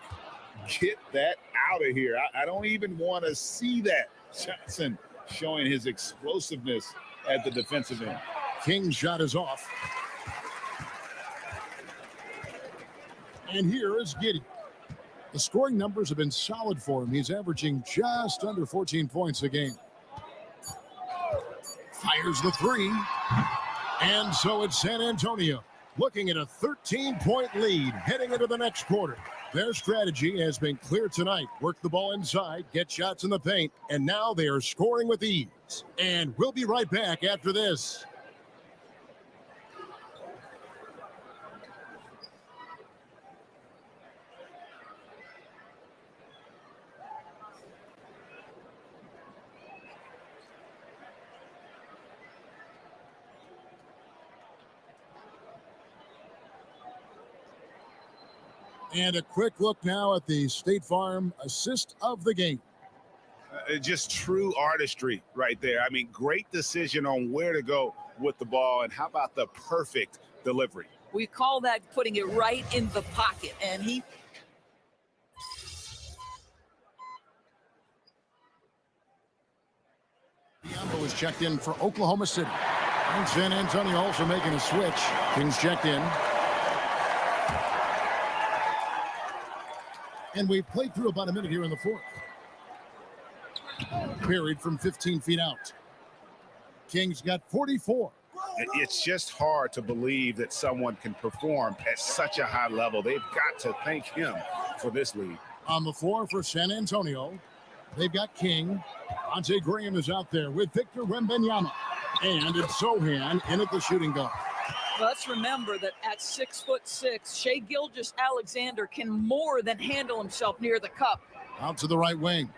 Get that out of here. I don't even want to see that. Johnson showing his explosiveness at the defensive end. King's shot is off. And here is Giddey. The scoring numbers have been solid for him. He's averaging just under 14 points a game. Fires the three. And so it's San Antonio looking at a 13-point lead heading into the next quarter. Their strategy has been clear tonight. Work the ball inside, get shots in the paint, and now they are scoring with ease. And we'll be right back after this. And a quick look now at the State Farm assist of the game. Just true artistry right there. I mean, great decision on where to go with the ball. And how about the perfect delivery? We call that putting it right in the pocket. And he... Biyombo was checked in for Oklahoma City. And San Antonio also making a switch. Kings checked in. And we've played through about a minute here in the fourth. Parried from 15 feet out. Kings got 44. It's just hard to believe that someone can perform at such a high level. They've got to thank him for this lead. On the floor for San Antonio, they've got King. Ante Graham is out there with Victor Wembanyama. And it's Sohan in at the shooting guard. Let's remember that at 6'6", Shai Gilgeous-Alexander can more than handle himself near the cup. Out to the right wing.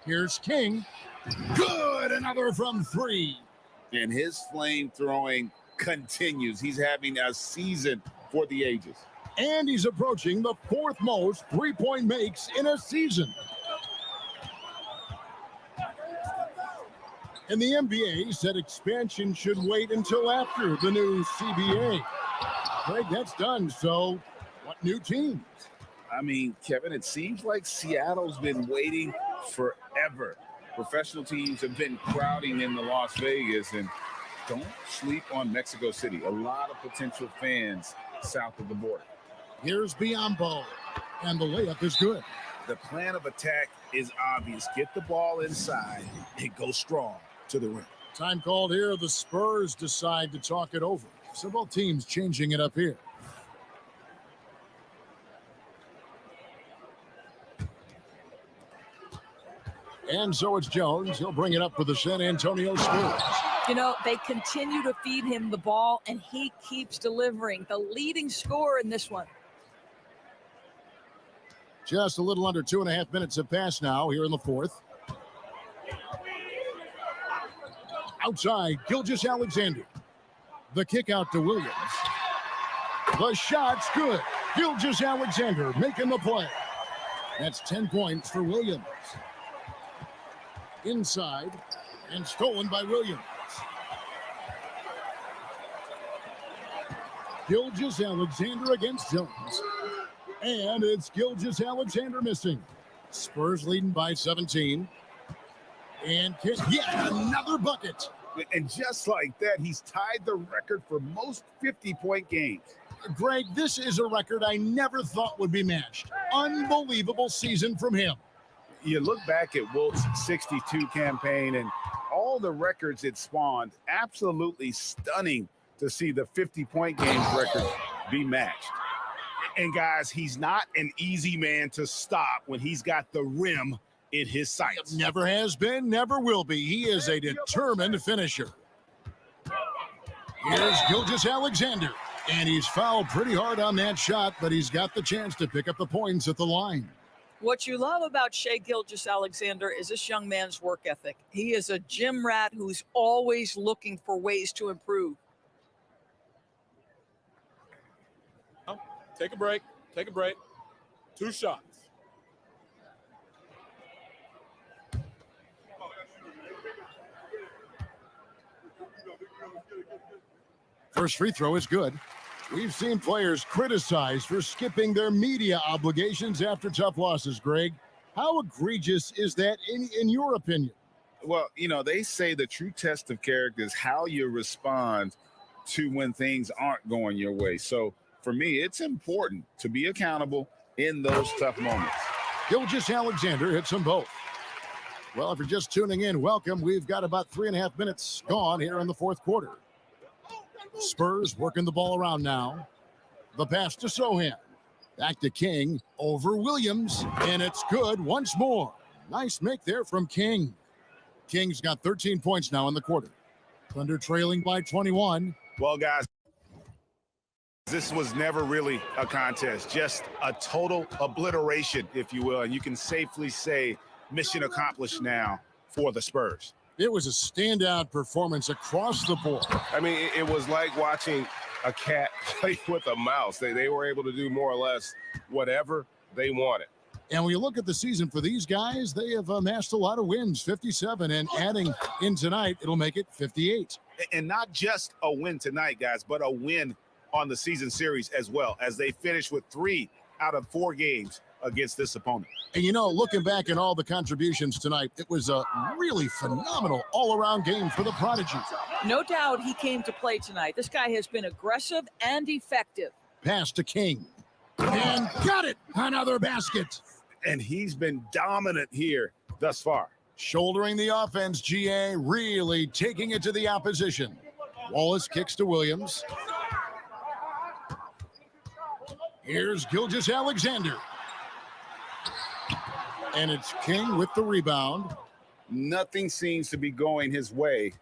Here's King. Good, another from 3. And his flame throwing continues. He's having a season for the ages. And he's approaching the 4th most three-point makes in a season. And the NBA said expansion should wait until after the new CBA. Greg, that's done. So what new teams? I mean, Kevin, it seems like Seattle's been waiting forever. Professional teams have been crowding into Las Vegas, and don't sleep on Mexico City. A lot of potential fans south of the border. Here's Biyombo, and the layup is good. The plan of attack is obvious. Get the ball inside and go strong to the rim. Time called here. The Spurs decide to talk it over. So both teams changing it up here. And so it's Jones. He'll bring it up for the San Antonio Spurs. You know, they continue to feed him the ball, and he keeps delivering. The leading scorer in this one. Just a little under 2.5 minutes have passed now here in the 4th. Outside, Gilgeous-Alexander. The kick out to Williams. The shot's good. Gilgeous-Alexander making the play. That's 10 points for Williams. Inside, and stolen by Williams. Gilgeous-Alexander against Jones. And it's Gilgeous-Alexander missing. Spurs leading by 17. And yet another bucket. And just like that, he's tied the record for most 50-point games. Greg, this is a record I never thought would be matched. Unbelievable season from him. You look back at Wilt's 62 campaign and all the records it spawned, absolutely stunning to see the 50-point games record be matched. And guys, he's not an easy man to stop when he's got the rim in his sights. Never has been, never will be. He is a determined finisher. Here's Gilgeous-Alexander, and he's fouled pretty hard on that shot, but he's got the chance to pick up the points at the line. What you love about Shai Gilgeous-Alexander is this young man's work ethic. He is a gym rat who's always looking for ways to improve. Take a break. Take a break. 2 shots. First free throw is good. We've seen players criticized for skipping their media obligations after tough losses, Greg. How egregious is that in your opinion? Well, you know, they say the true test of character is how you respond to when things aren't going your way. So for me, it's important to be accountable in those tough moments. Gilgeous-Alexander hits them both. Well, if you're just tuning in, welcome. We've got about 3.5 minutes gone here in the 4th quarter. Spurs working the ball around now. The pass to Sohan. Back to King over Williams, and it's good once more. Nice make there from King. King's got 13 points now in the quarter. Thunder trailing by 21. Well, guys, this was never really a contest, just a total obliteration, if you will. And you can safely say mission accomplished now for the Spurs. It was a standout performance across the board. I mean, it was like watching a cat play with a mouse. They were able to do more or less whatever they wanted. And when you look at the season for these guys, they have amassed a lot of wins, 57, and adding in tonight, it'll make it 58. And not just a win tonight, guys, but a win on the season series as well, as they finish with 3 out of 4 games against this opponent. And you know, looking back at all the contributions tonight, it was a really phenomenal all-around game for the Prodigy. No doubt he came to play tonight. This guy has been aggressive and effective. Pass to King. And got it! Another basket. And he's been dominant here thus far. Shouldering the offense, GA really taking it to the opposition. Wallace kicks to Williams. Here's Gilgeous-Alexander. And it's King with the rebound. Nothing seems to be going his way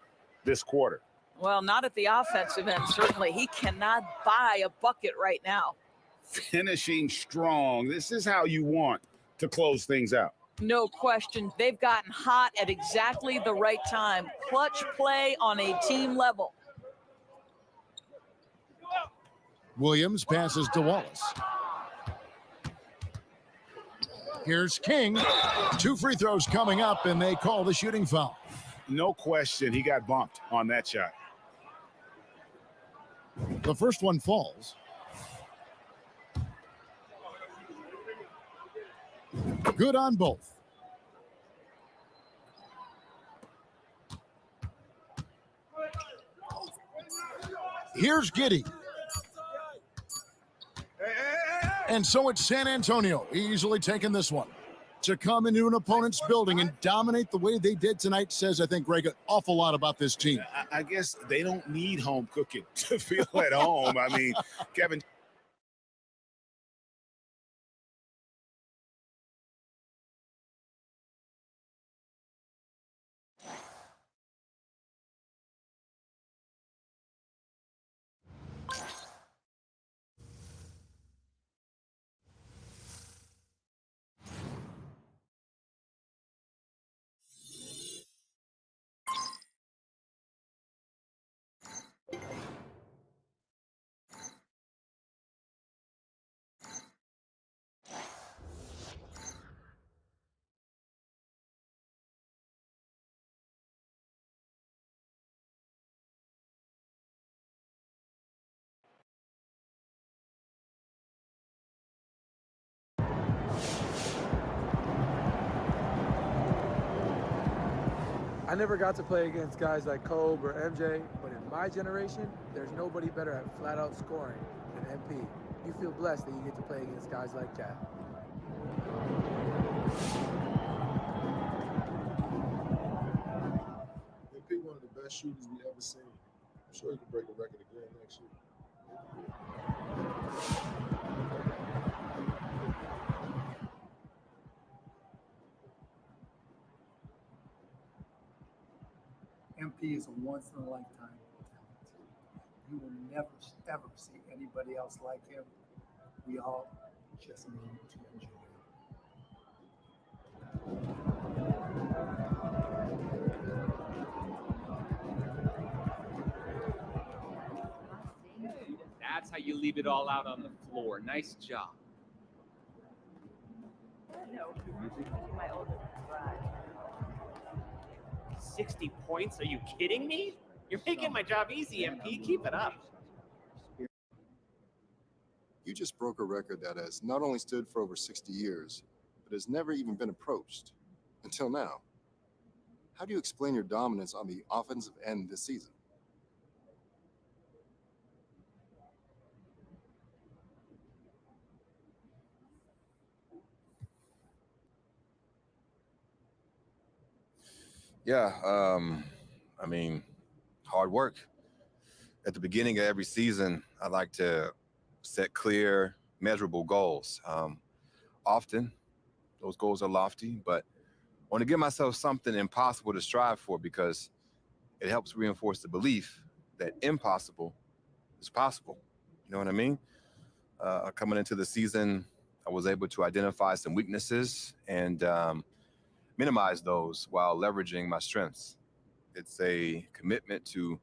this quarter. Well, not at the offensive end, certainly. He cannot buy a bucket right now. Finishing strong. This is how you want to close things out. No question. They've gotten hot at exactly the right time. Clutch play on a team level. Williams passes to Wallace. Here's King. 2 free throws coming up, and they call the shooting foul. No question, he got bumped on that shot. The first one falls. Good on both. Here's Giddey. And so it's San Antonio easily taking this one. To come into an opponent's building and dominate the way they did tonight says, I think, Greg, an awful lot about this team. I guess they don't need home cooking to feel at home. I mean, Kevin. I never got to play against guys like Kobe or MJ, but in my generation, there's nobody better at flat-out scoring than MP. You feel blessed that you get to play against guys like that. MP one of the best shooters we ever seen. I'm sure he can break the record again next year. MP is a once-in-a-lifetime talent. You will never, ever see anybody else like him. We all just need to enjoy That's how you leave it all out on the floor. Nice job. No, my older bride. 60 points? Are you kidding me? You're making my job easy, MP. Keep it up. You just broke a record that has not only stood for over 60 years, but has never even been approached until now. How do you explain your dominance on the offensive end this season? Yeah, I mean, hard work. At the beginning of every season, I like to set clear, measurable goals. Often, those goals are lofty, but I want to give myself something impossible to strive for because it helps reinforce the belief that impossible is possible. You know what I mean? Coming into the season, I was able to identify some weaknesses and minimize those while leveraging my strengths. It's a commitment to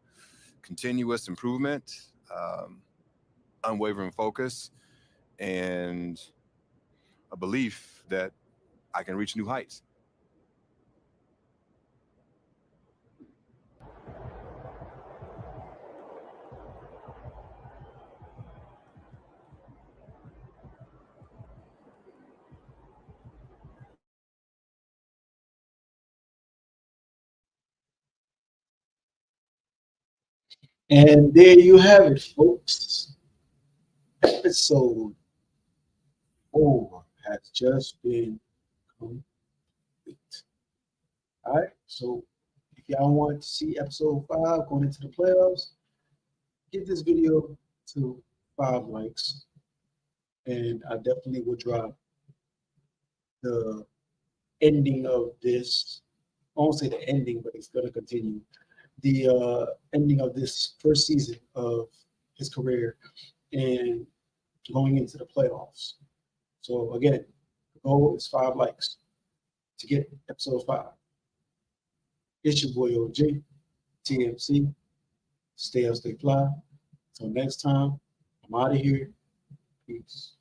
continuous improvement, unwavering focus, and a belief that I can reach new heights. And there you have it, folks. Episode 4 has just been complete. All right, so if y'all want to see episode 5 going into the playoffs, give this video to 5 likes, and I definitely will drop the ending of this. I won't say the ending, but it's going to continue the ending of this first season of his career and going into the playoffs. So again, the goal is 5 likes to get episode 5. It's your boy OG, TMC. Stay up, stay fly. Until next time, I'm out of here. Peace.